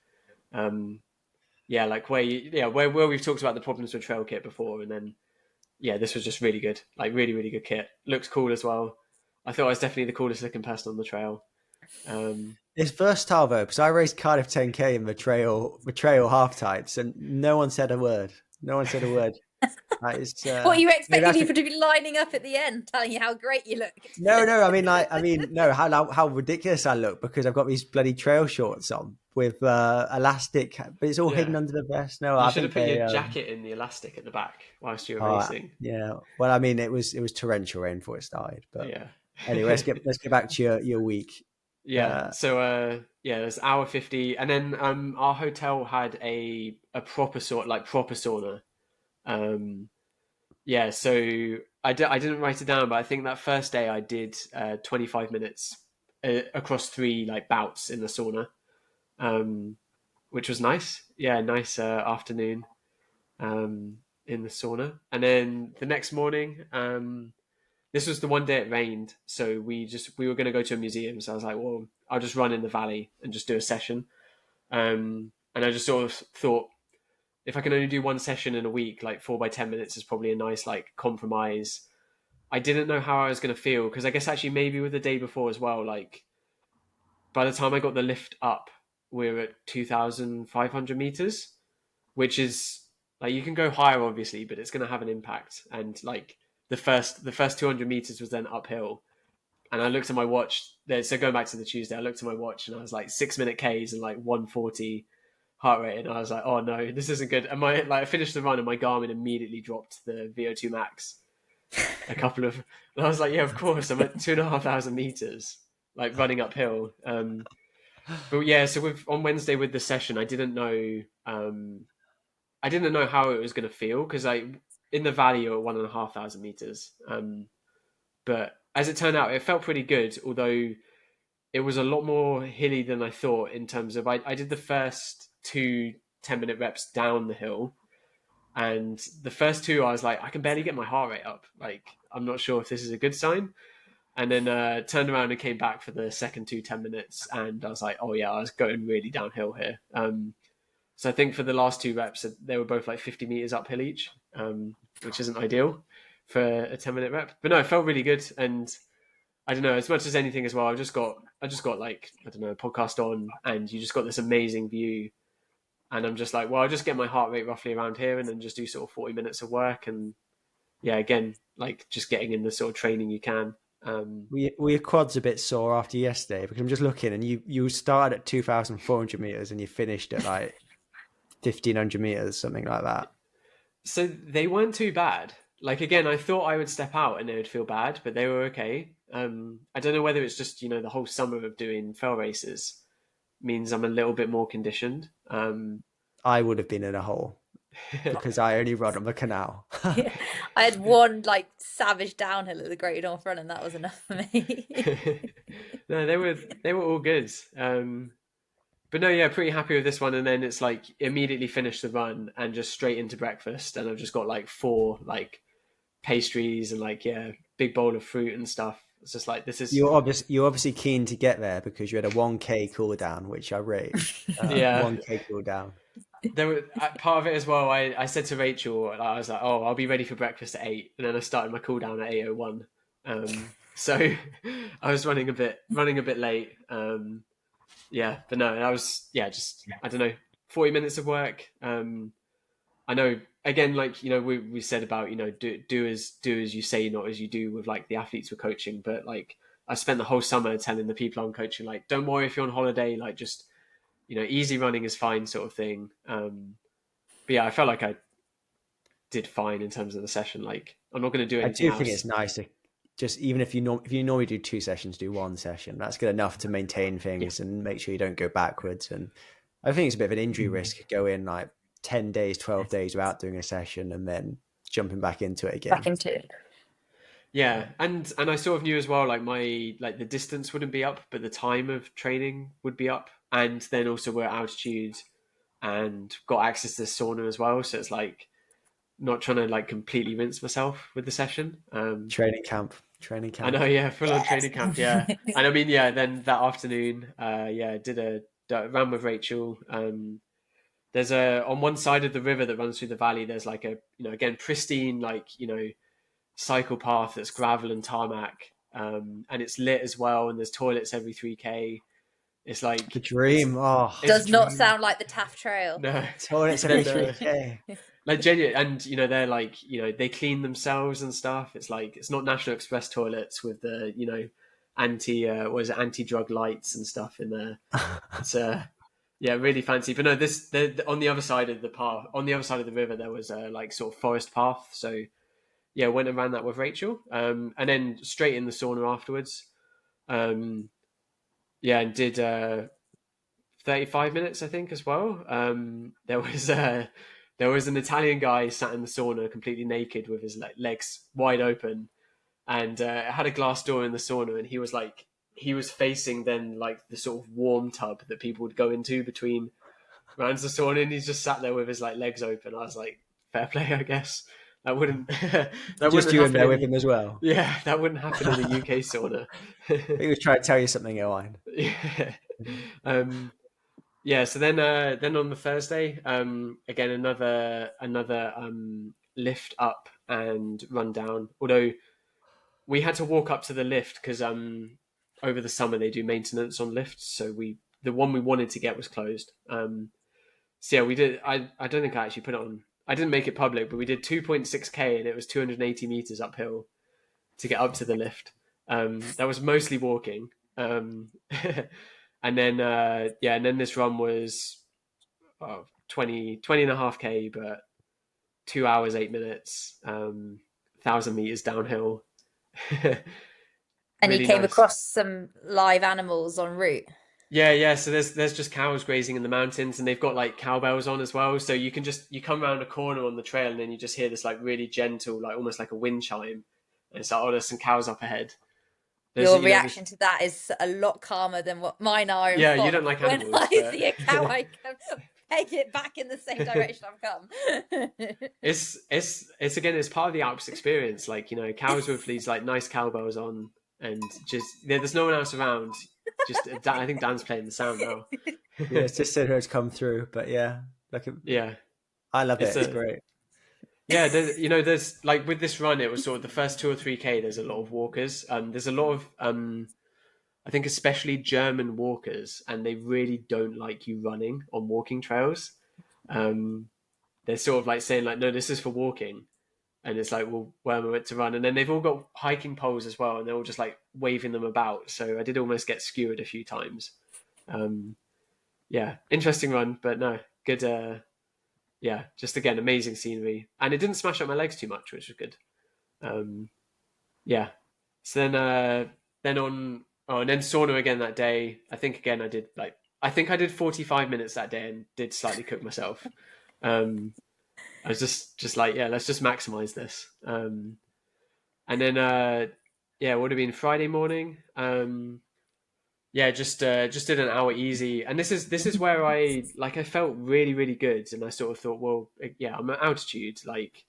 Yeah, like where we've talked about the problems with trail kit before, and then. Yeah, this was just really good. Like really, really good kit. Looks cool as well. I thought I was definitely the coolest looking person on the trail. It's versatile though, because I raced Cardiff 10K in the trail half tights, and no one said a word. What are you expecting people to be lining up at the end, telling you how great you look? No. How ridiculous I look because I've got these bloody trail shorts on with elastic, but it's all hidden under the vest. No, I should have put your jacket in the elastic at the back whilst you were racing. Yeah, well, I mean, it was torrential rain before it started, but anyway, let's get back to your week. Yeah. So there's hour 50, and then our hotel had a proper sauna. Yeah, so I didn't write it down, but I think that first day I did 25 minutes across 3 like bouts in the sauna, which was nice. Yeah, nice afternoon in the sauna. And then the next morning, this was the one day it rained, so we were going to go to a museum. So I was like, well, I'll just run in the valley and just do a session. And I just sort of thought, if I can only do one session in a week, like 4 by 10 minutes is probably a nice like compromise. I didn't know how I was going to feel, because I guess actually maybe with the day before as well, like by the time I got the lift up, we're at 2,500 meters, which is like, you can go higher obviously, but it's going to have an impact. And like the first 200 meters was then uphill, and I looked at my watch there. So going back to the Tuesday, I looked at my watch and I was like 6 minute Ks and like 140 heart rate, and I was like, oh no, this isn't good. And I finished the run and my Garmin immediately dropped the VO2 max and I was like, yeah, of course, I'm at 2,500 meters, like running uphill. But yeah, so on Wednesday with the session, I didn't know how it was going to feel, because in the valley you're at 1,500 meters. But as it turned out, it felt pretty good, although it was a lot more hilly than I thought, in terms of I did the first 2 10-minute reps down the hill, and the first two I was like, I can barely get my heart rate up. Like, I'm not sure if this is a good sign. And then turned around and came back for the second 10 minutes, and I was like, oh yeah, I was going really downhill here. So I think for the last 2 reps, they were both like 50 meters uphill each, which isn't ideal for a 10-minute rep. But no, it felt really good. And I don't know, as much as anything as well, I just got like, I don't know, a podcast on, and you just got this amazing view. And I'm just like, well, I'll just get my heart rate roughly around here, and then just do sort of 40 minutes of work. And yeah, again, like just getting in the sort of training you can. Were your quads a bit sore after yesterday? Because I'm just looking, and you started at 2,400 meters and you finished at like 1,500 meters, something like that. So they weren't too bad. Like, again, I thought I would step out and they would feel bad, but they were okay. I don't know whether it's just, the whole summer of doing fell races means I'm a little bit more conditioned. I would have been in a hole because I only run on the canal. Yeah. I had one like savage downhill at the Great North Run, and that was enough for me. No, they were all good. But no, yeah, pretty happy with this one. And then it's like immediately finish the run and just straight into breakfast. And I've just got like 4 like pastries and like, yeah, big bowl of fruit and stuff. It's just like, this is... You're obviously keen to get there because you had a 1K cool down, which I rate. Yeah. 1K cool down. There were part of it as well. I said to Rachel, I was like, oh, I'll be ready for breakfast at 8. And then I started my cool down at 8:01. So I was running a bit late. Yeah, but no, I was, just, I don't know, 40 minutes of work. I know, again, like, we said about, do as you say, not as you do, with like the athletes we're coaching. But like, I spent the whole summer telling the people I'm coaching, like, don't worry if you're on holiday, like, just, easy running is fine, sort of thing. But yeah, I felt like I did fine in terms of the session. Like, I'm not going to do anything else. I do think it's nice to just, even if you normally do 2 sessions, do 1 session. That's good enough to maintain things and make sure you don't go backwards. And I think it's a bit of an injury risk, go in like 10 days, 12 days without doing a session and then jumping back into it again. Back into it. Yeah, and I sort of knew as well, like the distance wouldn't be up, but the time of training would be up. And then also we're at altitude and got access to the sauna as well. So it's like not trying to like completely rinse myself with the session. Training camp. I know, yeah, full on training camp, yeah. And I mean, yeah, then that afternoon, ran with Rachel. There's on one side of the river that runs through the valley, there's like a, again, pristine, like, cycle path that's gravel and tarmac. And it's lit as well. And there's toilets every 3K. It's like the dream. Does not sound like the Taft Trail. No, toilets every 3K. Like genuine, and they're like, they clean themselves and stuff. It's like, it's not National Express toilets with the anti-drug lights and stuff in there. It's really fancy. But no, on the other side of the path, on the other side of the river, there was a like sort of forest path. So yeah, went and ran that with Rachel, and then straight in the sauna afterwards. And did 35 minutes, I think, as well. There was an Italian guy sat in the sauna completely naked with his legs wide open, and had a glass door in the sauna, and he was facing then like the sort of warm tub that people would go into between rounds of sauna, and he's just sat there with his like legs open. I was like, fair play, I guess. That wouldn't that Just wouldn't you in happen there with in, him as well. yeah, that wouldn't happen in the UK sauna. He was trying to tell you something, Owain. Yeah. Yeah, so then on the Thursday, again another lift up and run down. Although we had to walk up to the lift because over the summer they do maintenance on lifts, so the one we wanted to get was closed. So yeah, we did. I don't think I actually put it on. I didn't make it public, but we did 2.6k and it was 280 meters uphill to get up to the lift. That was mostly walking. And then and then this run was 20 and a half k, but 2 hours 8 minutes, 1,000 meters downhill. And you Really came nice. across some live animals en route. Yeah. So there's just cows grazing in the mountains, and they've got like cowbells on as well. So you come around a corner on the trail, and then you just hear this like really gentle, like almost like a wind chime. And it's like, oh, there's some cows up ahead. Your reaction to that is a lot calmer than what mine are. Yeah, you don't like animals. When I see a cow, I can peg it back in the same direction I've come. It's again, it's part of the Alps experience. Like, cows with these like nice cowbells on, and just there's no one else around. Just I think Dan's playing the sound now. Yeah, it's just so it's come through, but yeah, I love it. It's great. Yeah, there's like with this run, it was sort of the first 2 or 3k. There's a lot of walkers. There's a lot of I think especially German walkers, and they really don't like you running on walking trails. They're sort of like saying like, no, this is for walking, and it's like, well, where am I meant to run? And then they've all got hiking poles as well, and they're all just like waving them about. So I did almost get skewered a few times. Yeah, interesting run, but no, good. Yeah, just again, amazing scenery, and it didn't smash up my legs too much, which was good. Yeah, so then and then sauna again that day. I think again I did 45 minutes that day and did slightly cook myself. I was just like, yeah, let's just maximize this. And then it would have been Friday morning. Just did an hour easy, and this is where I felt really, really good, and I sort of thought, well, yeah, I'm at altitude, like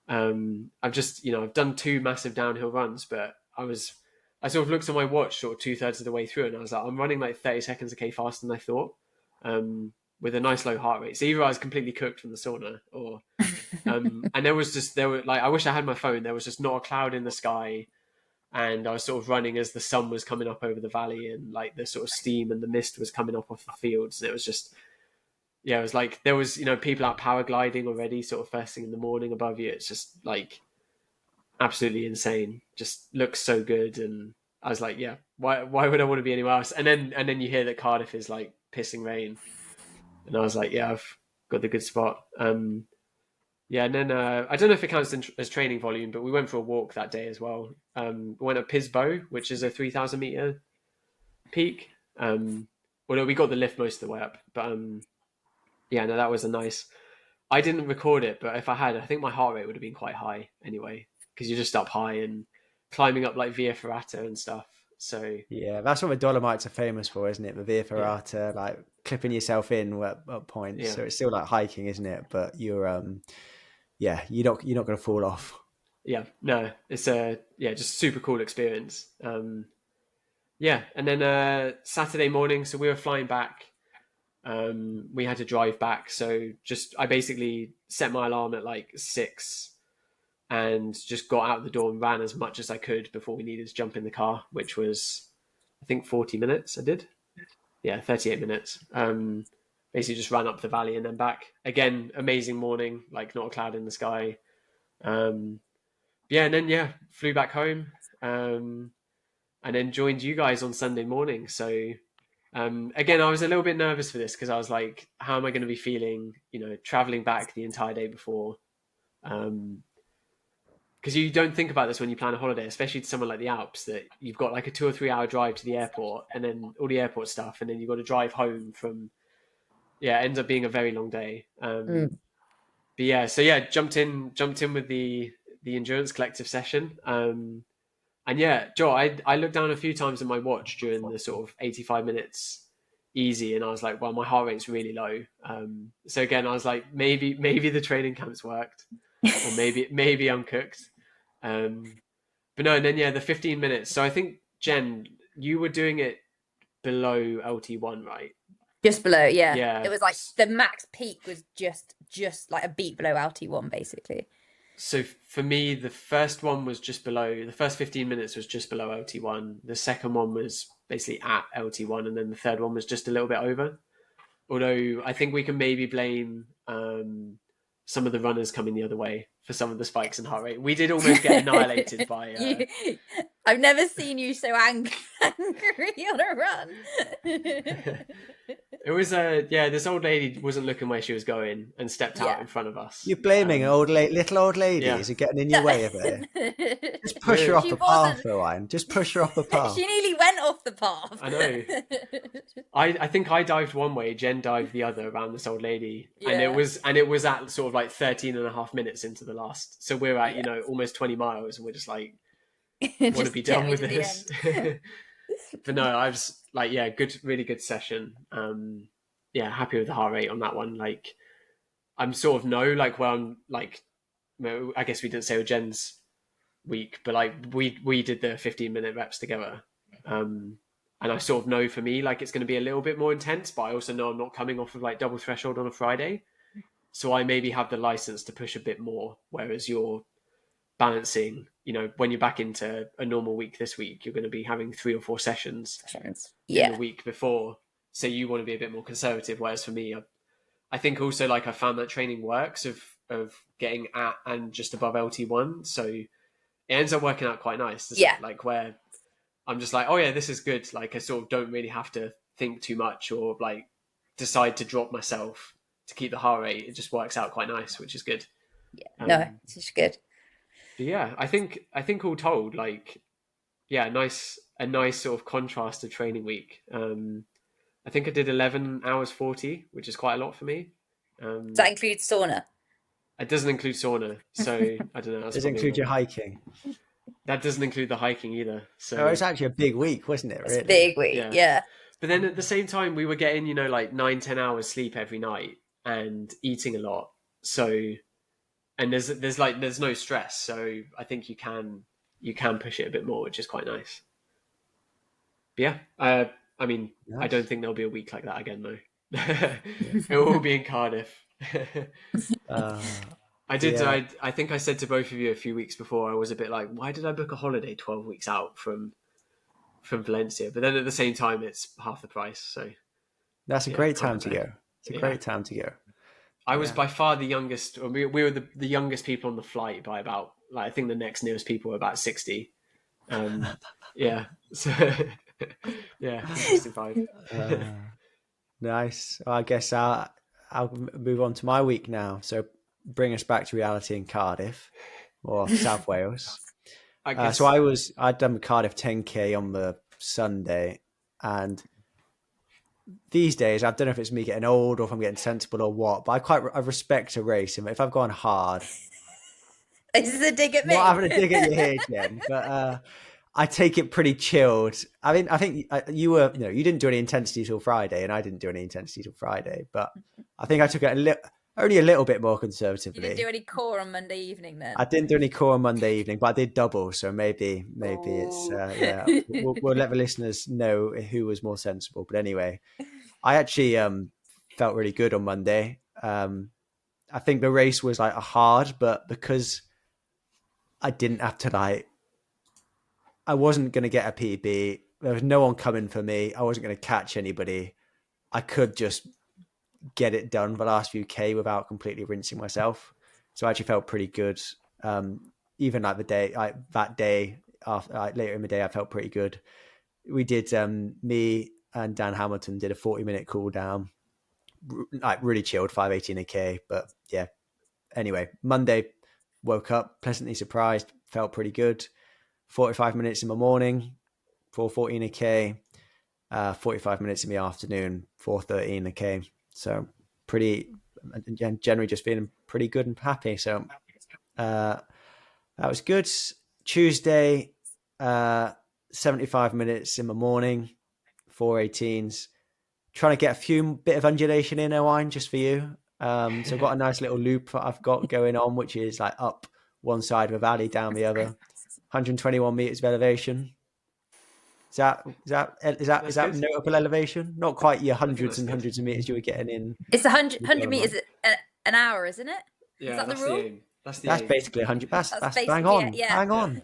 I've just I've done 2 massive downhill runs, but I sort of looked at my watch sort of 2/3 of the way through, and I was like, I'm running like 30 seconds a k faster than I thought, with a nice low heart rate. So either I was completely cooked from the sauna, or and I wish I had my phone. There was just not a cloud in the sky. And I was sort of running as the sun was coming up over the valley, and like the sort of steam and the mist was coming up off the fields. And it was just, yeah, it was like there was, people out paragliding already sort of first thing in the morning above you. It's just like absolutely insane. Just looks so good. And I was like, yeah, why would I want to be anywhere else? And then you hear that Cardiff is like pissing rain. And I was like, yeah, I've got the good spot. Yeah, and then I don't know if it counts as training volume, but we went for a walk that day as well. We went up Pisbo, which is a 3,000 meter peak. Although we got the lift most of the way up, but that was a nice. I didn't record it, but if I had, I think my heart rate would have been quite high anyway, because you're just up high and climbing up like Via Ferrata and stuff. So yeah, that's what the Dolomites are famous for, isn't it? The Via Ferrata, like clipping yourself in at points. Yeah. So it's still like hiking, isn't it? But you're you're not going to fall off. Yeah, no, it's just super cool experience. And then Saturday morning, so we were flying back. We had to drive back, so I basically set my alarm at like 6 and just got out the door and ran as much as I could before we needed to jump in the car, which was I think 40 minutes. I did, 38 minutes. Basically just ran up the valley and then back. Again, amazing morning, like not a cloud in the sky. And then flew back home, and then joined you guys on Sunday morning. So again, I was a little bit nervous for this because I was like, how am I going to be feeling, traveling back the entire day before? Because you don't think about this when you plan a holiday, especially to someone like the Alps, that you've got like a 2 or 3 hour drive to the airport and then all the airport stuff, and then you've got to drive home from. Yeah, it ends up being a very long day. But jumped in with the Endurance Collective session. And Joe, I looked down a few times at my watch during the sort of 85 minutes easy, and I was like, well, my heart rate's really low. So again, I was like, maybe the training camps worked. or maybe uncooked. But no, and then the 15 minutes. So I think, Jen, you were doing it below LT1, right? Just below, yeah. Yeah. It was like the max peak was just like a beat below LT1, basically. So for me, the first one was just below. The first 15 minutes was just below LT1. The second one was basically at LT1, and then the third one was just a little bit over. Although I think we can maybe blame some of the runners coming the other way for some of the spikes in heart rate. We did almost get annihilated by. I've never seen you so angry on a run. It was this old lady wasn't looking where she was going and stepped out in front of us. You're blaming little old ladies who getting in your way of it. Just push her off the path, Owain. Just push her off the path. She nearly went off the path. I know. I think I dived one way, Jen dived the other around this old lady, and it was at sort of like 13 and a half minutes into the last. So we're at almost 20 miles, and we're just like, want to be done with this. But no, I was like, really good session. Happy with the heart rate on that one. Like, I'm sort of I guess we didn't say with Jen's week, but like we did the 15-minute reps together. And I sort of know for me, like, it's going to be a little bit more intense, but I also know I'm not coming off of like double threshold on a Friday. So I maybe have the license to push a bit more, whereas you're balancing, when you're back into a normal week this week, you're going to be having 3 or 4 sessions in the week before. So you want to be a bit more conservative. Whereas for me, I think also like I found that training works of getting at and just above LT1. So it ends up working out quite nice. Like where I'm just like, oh yeah, this is good. Like I sort of don't really have to think too much or like decide to drop myself to keep the heart rate. It just works out quite nice, which is good. It's just good. Yeah, I think all told, like, a nice sort of contrast of training week. I think I did 11 hours 40, which is quite a lot for me. Does that include sauna? It doesn't include sauna, so I don't know. Does it include your hiking? That doesn't include the hiking either. So it's actually a big week, wasn't it? Really? It's a big week, yeah. But then at the same time, we were getting like 9-10 hours sleep every night and eating a lot. So. And there's no stress, so I think you can push it a bit more, which is quite nice. But I mean, nice. I don't think there'll be a week like that again, though. It will be in Cardiff. I think I said to both of you a few weeks before, I was a bit like, why did I book a holiday 12 weeks out from Valencia? But then at the same time, it's half the price. So that's a great time to go. It's a great time to go. I was by far the youngest. Or we were the youngest people on the flight by about, like, I think the next nearest people were about 60. So yeah, 65. Nice. Well, I guess I'll move on to my week now. So bring us back to reality in Cardiff or South Wales. So I'd done the Cardiff 10K on the Sunday, and these days, I don't know if it's me getting old or if I'm getting sensible or what, but I respect a race. And if I've gone hard, this is a dig at me. Not having a dig at you here, Jen, but I take it pretty chilled. I mean, I think you didn't do any intensity till Friday, and I didn't do any intensity till Friday, but I think I took it only a little bit more conservatively. You didn't do any core on Monday evening then? I didn't do any core on Monday evening, but I did double. So maybe it's, we'll let the listeners know who was more sensible. But anyway, I actually felt really good on Monday. I think the race was like hard, but because I didn't have to I wasn't going to get a PB. There was no one coming for me. I wasn't going to catch anybody. I could just get it done the last few K without completely rinsing myself. So I actually felt pretty good. Even like that day after, later in the day, I felt pretty good. We did, me and Dan Hamilton did a 40-minute cool down, like really chilled, 5:18 a K. But yeah, anyway, Monday woke up pleasantly surprised, felt pretty good. 45 minutes in the morning, 4:14 a K. 45 minutes in the afternoon, 4:13 a K. So generally just feeling pretty good and happy. So that was good. Tuesday, 75 minutes in the morning, 4:18s. Trying to get a bit of undulation in, Owain, just for you. So I've got a nice little loop that I've got going on, which is like up one side of a valley, down the other. 121 meters of elevation. Is that good. notable elevation? Not quite your I think hundreds that's and good. hundreds of meters you were getting in. It's 100, the 100 meters Dolomite. an hour, isn't it? Is Yeah, that the that's the rule? aim. That's the That's aim. basically 100. That's bang basically on, it, yeah. bang on.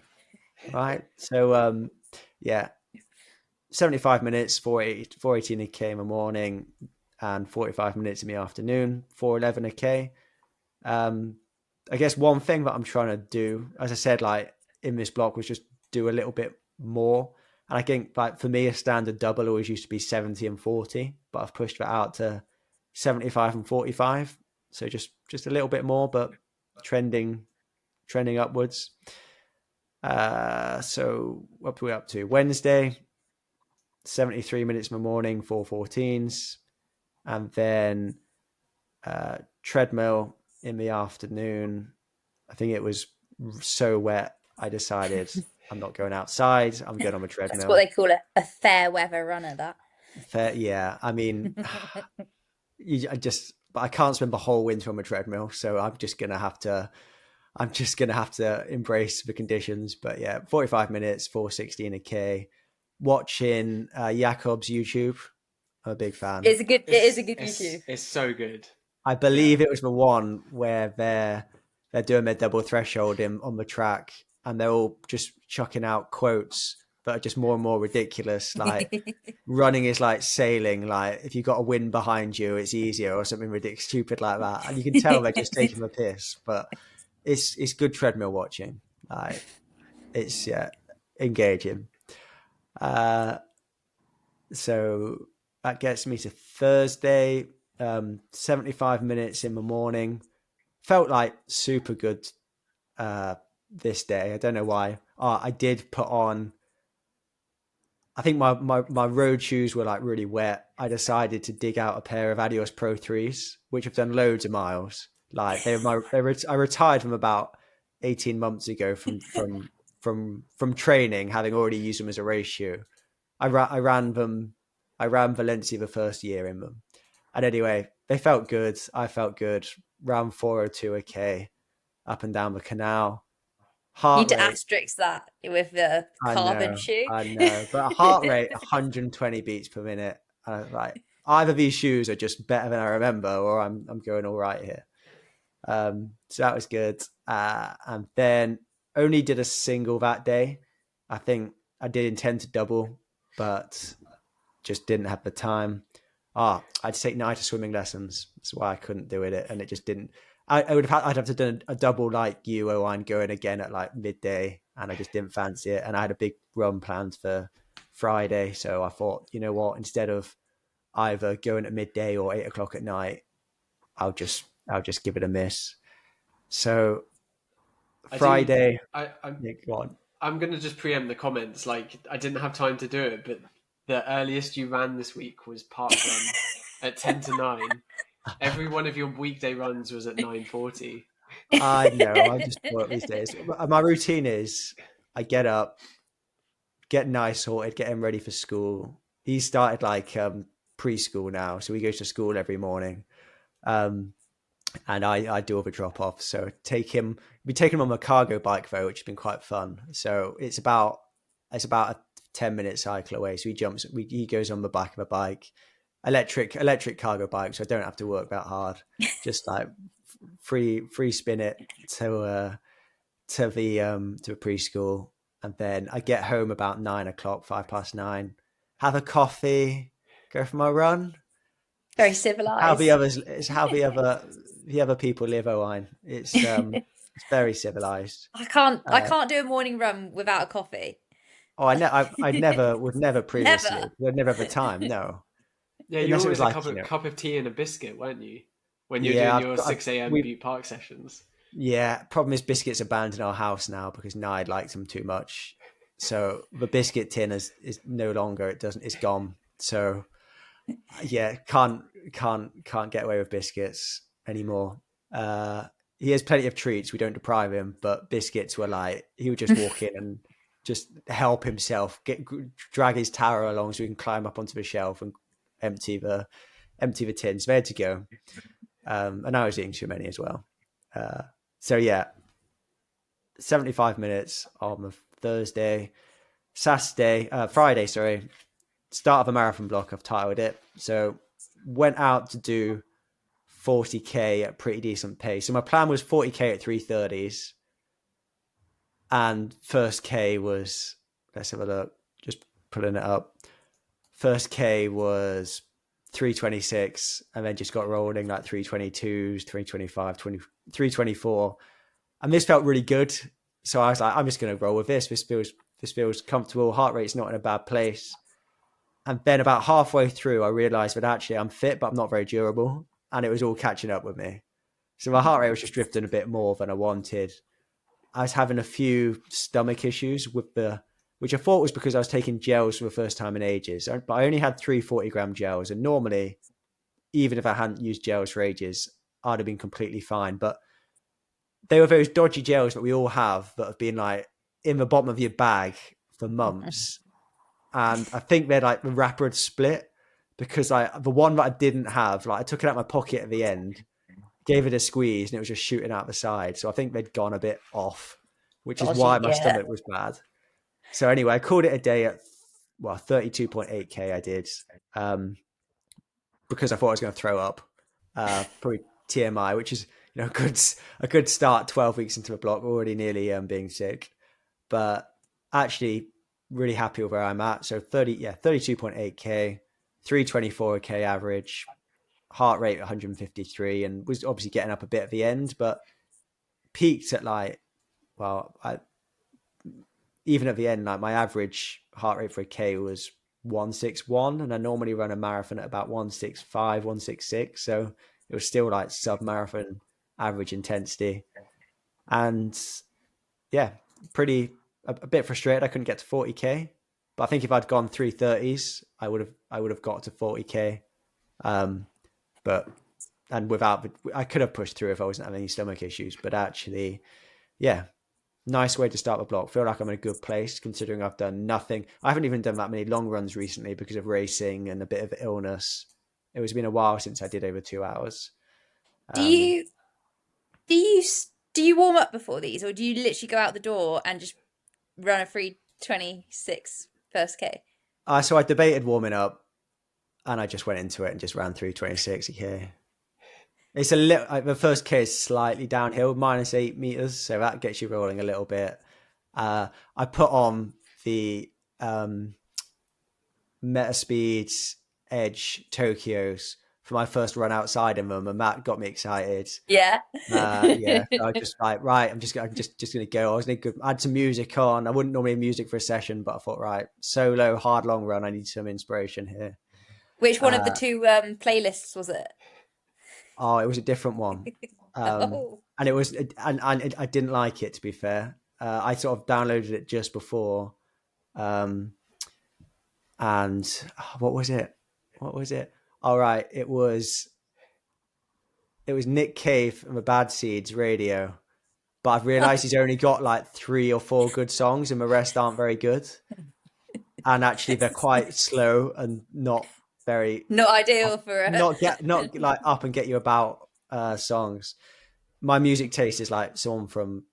Right. So yeah, 75 minutes, 418 a k in the morning, and 45 minutes in the afternoon, 411 a k. I guess one thing that I'm trying to do, as I said, like in this block, was just do a little bit more. And I think, like, for me, a standard double always used to be 70 and 40, but I've pushed that out to 75 and 45. So just a little bit more, but trending upwards. So what are we up to? Wednesday, 73 minutes in the morning, 414s, and then treadmill in the afternoon. I think it was so wet, I decided I'm not going outside. I'm going on a treadmill. That's what they call a fair weather runner, that. Yeah, I mean, but I can't spend the whole winter on a treadmill, so I'm just gonna have to embrace the conditions. But yeah, 45 minutes, 416 a k. Watching Jakob's YouTube. I'm a big fan. It is a good YouTube. It's so good. I believe it was the one where they're doing their double threshold on the track, and they're all just chucking out quotes that are just more and more ridiculous. Like running is like sailing. Like if you've got a wind behind you, it's easier, or something ridiculous, stupid like that. And you can tell they're just taking the piss, but it's good treadmill watching. Like it's engaging. So that gets me to Thursday. 75 minutes in the morning. Felt like super good this day. I don't know why. I did put on, I think my road shoes were like really wet. I decided to dig out a pair of Adios Pro 3s, which have done loads of miles. Like I retired from about 18 months ago from training, having already used them as a race shoe. I ran Valencia the first year in them. And anyway, they felt good. I felt good. Ran 402 a k up and down the canal. You need to asterisk that with the carbon shoe. I know, but a heart rate 120 beats per minute. Like either these shoes are just better than I remember, or I'm going all right here. So that was good. And then only did a single that day. I think I did intend to double, but just didn't have the time. I had to take NITA swimming lessons. That's why I couldn't do it, and it just didn't. I'd have to do a double like you, Owain, going again at like midday, and I just didn't fancy it. And I had a big run planned for Friday, so I thought, you know what, instead of either going at midday or 8 o'clock at night, I'll just give it a miss. So Friday, I'm going to just preempt the comments. Like, I didn't have time to do it, but the earliest you ran this week was park run at 10 to 9. Every one of your weekday runs was at 9:40. I know. I just work these days. My routine is I get up, get nice sorted, get him ready for school. He started like preschool now, so he goes to school every morning. And I do all the drop off. So we take him on a cargo bike though, which has been quite fun. So it's about a 10-minute cycle away. So he goes on the back of a bike, electric cargo bike. So I don't have to work that hard. Just like free spin it to the preschool. And then I get home about 9 o'clock, 9:05, have a coffee, go for my run. Very civilized. How the other people live, Owain. It's very civilized. I can't do a morning run without a coffee. Oh, I would never previously. Would never have the time. No. Yeah, you always like a cup of tea and a biscuit, weren't you? When you're doing your 6 a.m. Butte Park sessions. Yeah, problem is biscuits are banned in our house now because Nide likes them too much. So the biscuit tin is no longer. It's gone. So yeah, can't get away with biscuits anymore. He has plenty of treats. We don't deprive him, but biscuits were like he would just walk in and just help himself, drag his tower along so he can climb up onto the shelf and empty the tins. There to go. And I was eating too many as well. So yeah, 75 minutes on the Friday, sorry, start of a marathon block, I've titled it. So went out to do 40k at pretty decent pace. So my plan was 40k at 3:30s, and first k was, let's have a look, just pulling it up. First k was 3:26, and then just got rolling like 3:22s, 3:25, 3:24, and this felt really good. So I was like, I'm just going to roll with this. This feels comfortable. Heart rate's not in a bad place. And then about halfway through, I realized that actually I'm fit, but I'm not very durable. And it was all catching up with me. So my heart rate was just drifting a bit more than I wanted. I was having a few stomach issues which I thought was because I was taking gels for the first time in ages. But I only had 3 40-gram gels. And normally, even if I hadn't used gels for ages, I'd have been completely fine. But they were those dodgy gels that we all have that have been like in the bottom of your bag for months. And I think they're like the wrapper had split, because the one that I didn't have, like I took it out of my pocket at the end, gave it a squeeze, and it was just shooting out the side. So I think they'd gone a bit off, which is why my stomach was bad. So anyway, I called it a day at 32.8k I did, because I thought I was going to throw up, probably TMI, which is, you know, a good start 12 weeks into the block, already nearly being sick. But actually really happy with where I'm at. So 32.8k, 324k average, heart rate 153, and was obviously getting up a bit at the end, but peaked at even at the end, like my average heart rate for a K was 161, and I normally run a marathon at about 165, 166. So it was still like sub-marathon average intensity. And yeah, a bit frustrated I couldn't get to 40k. But I think if I'd gone 3:30s, I would have got to 40k. I could have pushed through if I wasn't having any stomach issues. But actually, yeah, nice way to start the block. Feel like I'm in a good place considering I've done nothing. I haven't even done that many long runs recently because of racing and a bit of illness. It's been a while since I did over 2 hours. Do you warm up before these, or do you literally go out the door and just run a 3:26 first K? So I debated warming up, and I just went into it and just ran 3:26k. It's a little. The first K is slightly downhill, -8 meters, so that gets you rolling a little bit. I put on the Metaspeeds Edge Tokyos for my first run outside in them, and that got me excited. Yeah. Yeah. So I was just like, right, I'm just gonna go. I was gonna add some music on. I wouldn't normally have music for a session, but I thought, right, solo hard long run, I need some inspiration here. Which one of the two playlists was it? Oh, it was a different one. And it was, and I didn't like it, to be fair. I sort of downloaded it just before, and what was it? All right, it was Nick Cave and the Bad Seeds radio, but I've realised he's only got like 3 or 4 good songs, and the rest aren't very good. And actually, they're quite slow and not ideal for not like up and get you about songs. My music taste is like someone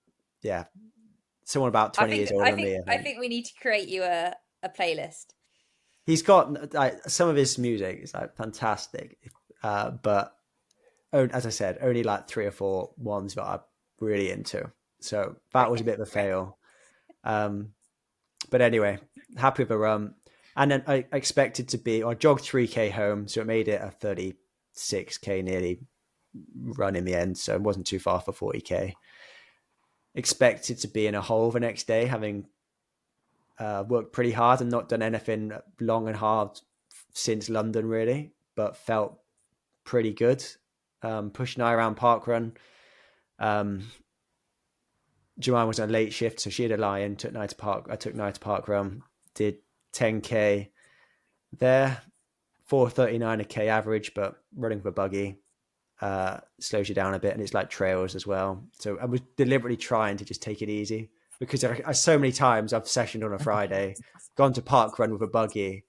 about 20 years older than me. I think we need to create you a playlist. He's got like some of his music is like fantastic, but as I said, only like 3 or 4 ones that I'm really into. So that was a bit of a fail. But anyway, happy with the run. And then I expected to be, I jogged 3k home, so it made it a 36k nearly run in the end. So it wasn't too far for 40k. Expected to be in a hole the next day, having worked pretty hard and not done anything long and hard since London, really, but felt pretty good. Pushing I around parkrun. Joanne was on a late shift, so she had a lie-in, took night to park. I took night to parkrun, did 10k there, 4:39 a k average, but running with a buggy slows you down a bit, and it's like trails as well. So I was deliberately trying to just take it easy, because so many times I've sessioned on a Friday, gone to parkrun with a buggy,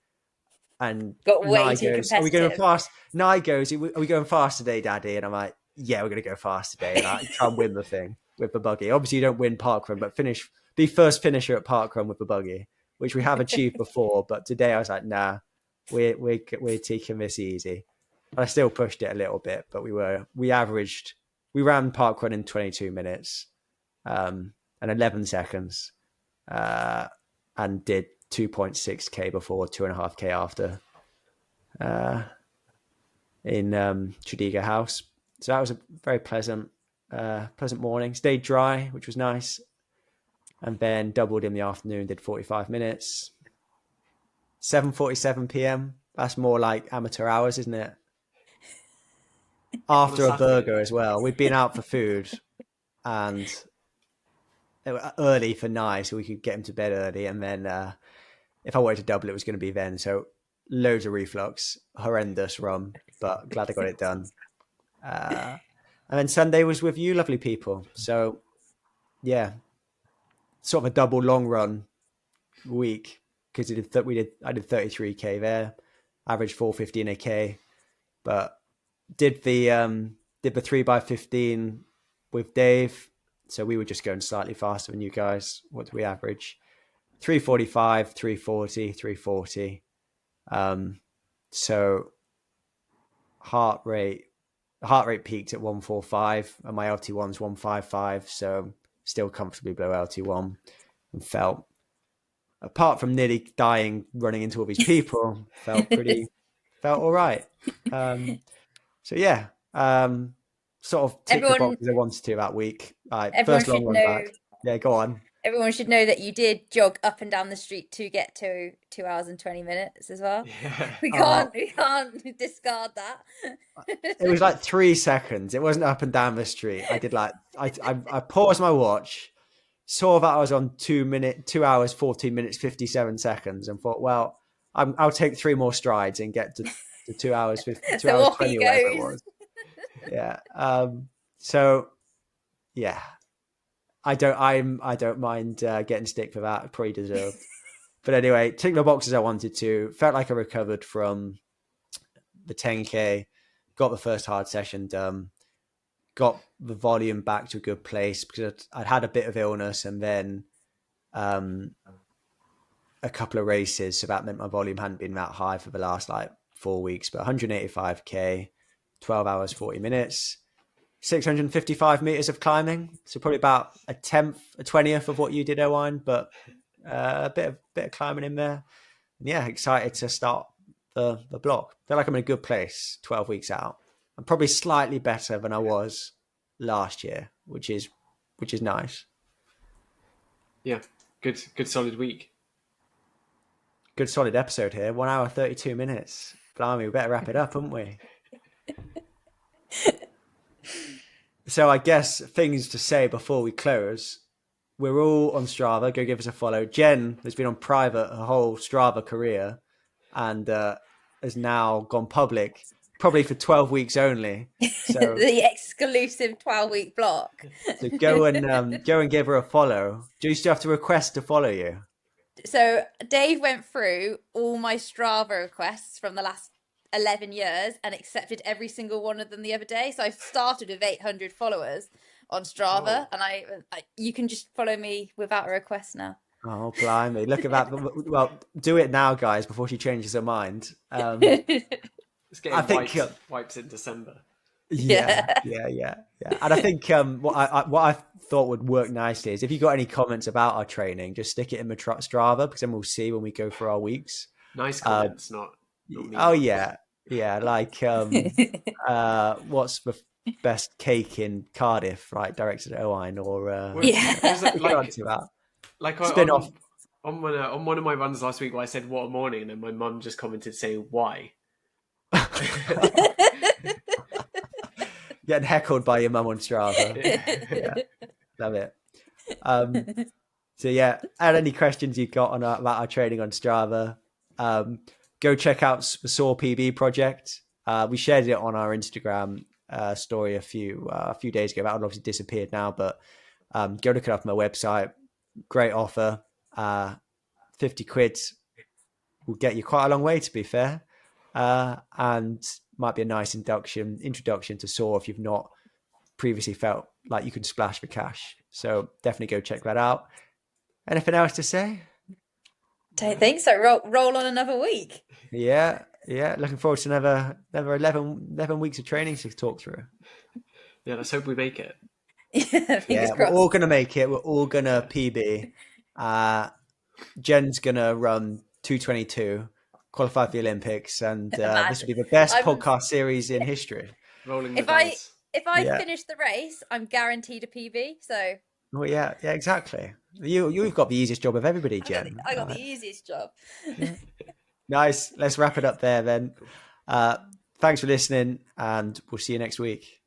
And Got way Nye too goes, "Are we going competitive. fast?" Nye goes, "Are we going fast today, Daddy?" And I'm like, "Yeah, we're going to go fast today." And I try and win the thing with the buggy. Obviously, you don't win parkrun, but be first finisher at parkrun with the buggy, which we have achieved before. But today I was like, "Nah, we're taking this easy." I still pushed it a little bit, but we ran parkrun in 22 minutes and 11 seconds, and did 2.6k before, 2.5k after, in Chadiga House. So that was a very pleasant morning. Stayed dry, which was nice, and then doubled in the afternoon. Did 45 minutes. 7:47 p.m. That's more like amateur hours, isn't it? After a burger as well. We'd been out for food, and early for Nye, so we could get him to bed early. And then if I wanted to double, it was going to be then. So loads of reflux, horrendous run, but glad I got it done. And then Sunday was with you, lovely people. So yeah, sort of a double long run week, because I did 33k there, average 450 in a k, but did the 3x15 with Dave. So we were just going slightly faster than you guys. What do we average? 345, 340, 340. So heart rate peaked at 145, and my LT1's 155. So still comfortably below LT1, and felt, apart from nearly dying running into all these people, felt all right. So yeah, sort of ticked the boxes I wanted to that week. First long run back. Yeah, go on. Everyone should know that you did jog up and down the street to get to 2 hours and 20 minutes as well. Yeah. We can't discard that. It was like 3 seconds. It wasn't up and down the street. I did like I paused my watch, saw that I was on 2 hours 14 minutes 57 seconds, and thought, well, I'll take 3 more strides and get to 2 hours 50, 2 hours 20 or whatever it was. Yeah. So yeah, I don't mind getting stick for that. Pretty deserved. But anyway, ticked the boxes I wanted to. Felt like I recovered from the 10k. Got the first hard session done. Got the volume back to a good place, because I'd had a bit of illness, and then a couple of races. So that meant my volume hadn't been that high for the last 4 weeks. But 185k, 12 hours 40 minutes. 655 meters of climbing, so probably about a 20th of what you did, Owain, but a bit of climbing in there. And yeah, excited to start the block. Feel like I'm in a good place 12 weeks out. I'm probably slightly better than I was last year, which is nice. Yeah, good solid week. Good solid episode here. 1 hour 32 minutes. Blimey, we better wrap it up, haven't we? So I guess things to say before we close. We're all on Strava. Go give us a follow. Jen has been on private her whole Strava career, and has now gone public, probably for 12 weeks only. So the exclusive 12-week block. So go and give her a follow. Do you still have to request to follow you? So Dave went through all my Strava requests from the last 11 years and accepted every single one of them the other day. So I started with 800 followers on Strava, and I you can just follow me without a request now. Oh, blimey. Look at that. Well, do it now, guys, before she changes her mind. It's getting wipes in December. Yeah. And I think what I thought would work nicely is if you got any comments about our training, just stick it in the Strava, because then we'll see when we go for our weeks. Nice comments, not oh ones. Yeah, like what's the best cake in Cardiff, right? Directed at Owain, or spin off on one of my runs last week where I said what a morning, and then my mum just commented saying why. Getting heckled by your mum on Strava. Yeah. Love it. So yeah, add any questions you've got about our training on Strava. Go check out the SAW PB project. We shared it on our Instagram story a few days ago. That one obviously disappeared now, but go look it up on my website. Great offer. 50 quid will get you quite a long way, to be fair, and might be a nice introduction to Saw if you've not previously felt like you could splash for cash. So definitely go check that out. Anything else to say? Don't think so. Roll on another week. Yeah. Looking forward to another 11 weeks of training to talk through. Yeah, let's hope we make it. Fingers We're all crossed. going to make it. We're all going to PB. Jen's going to run 2:22, qualify for the Olympics, and this will be the best podcast series in history. Rolling the If dice. I finish the race, I'm guaranteed a PB. So Well, yeah, exactly. You've got the easiest job of everybody, Jen. I got the easiest job. Nice. Let's wrap it up there then. Thanks for listening, and we'll see you next week.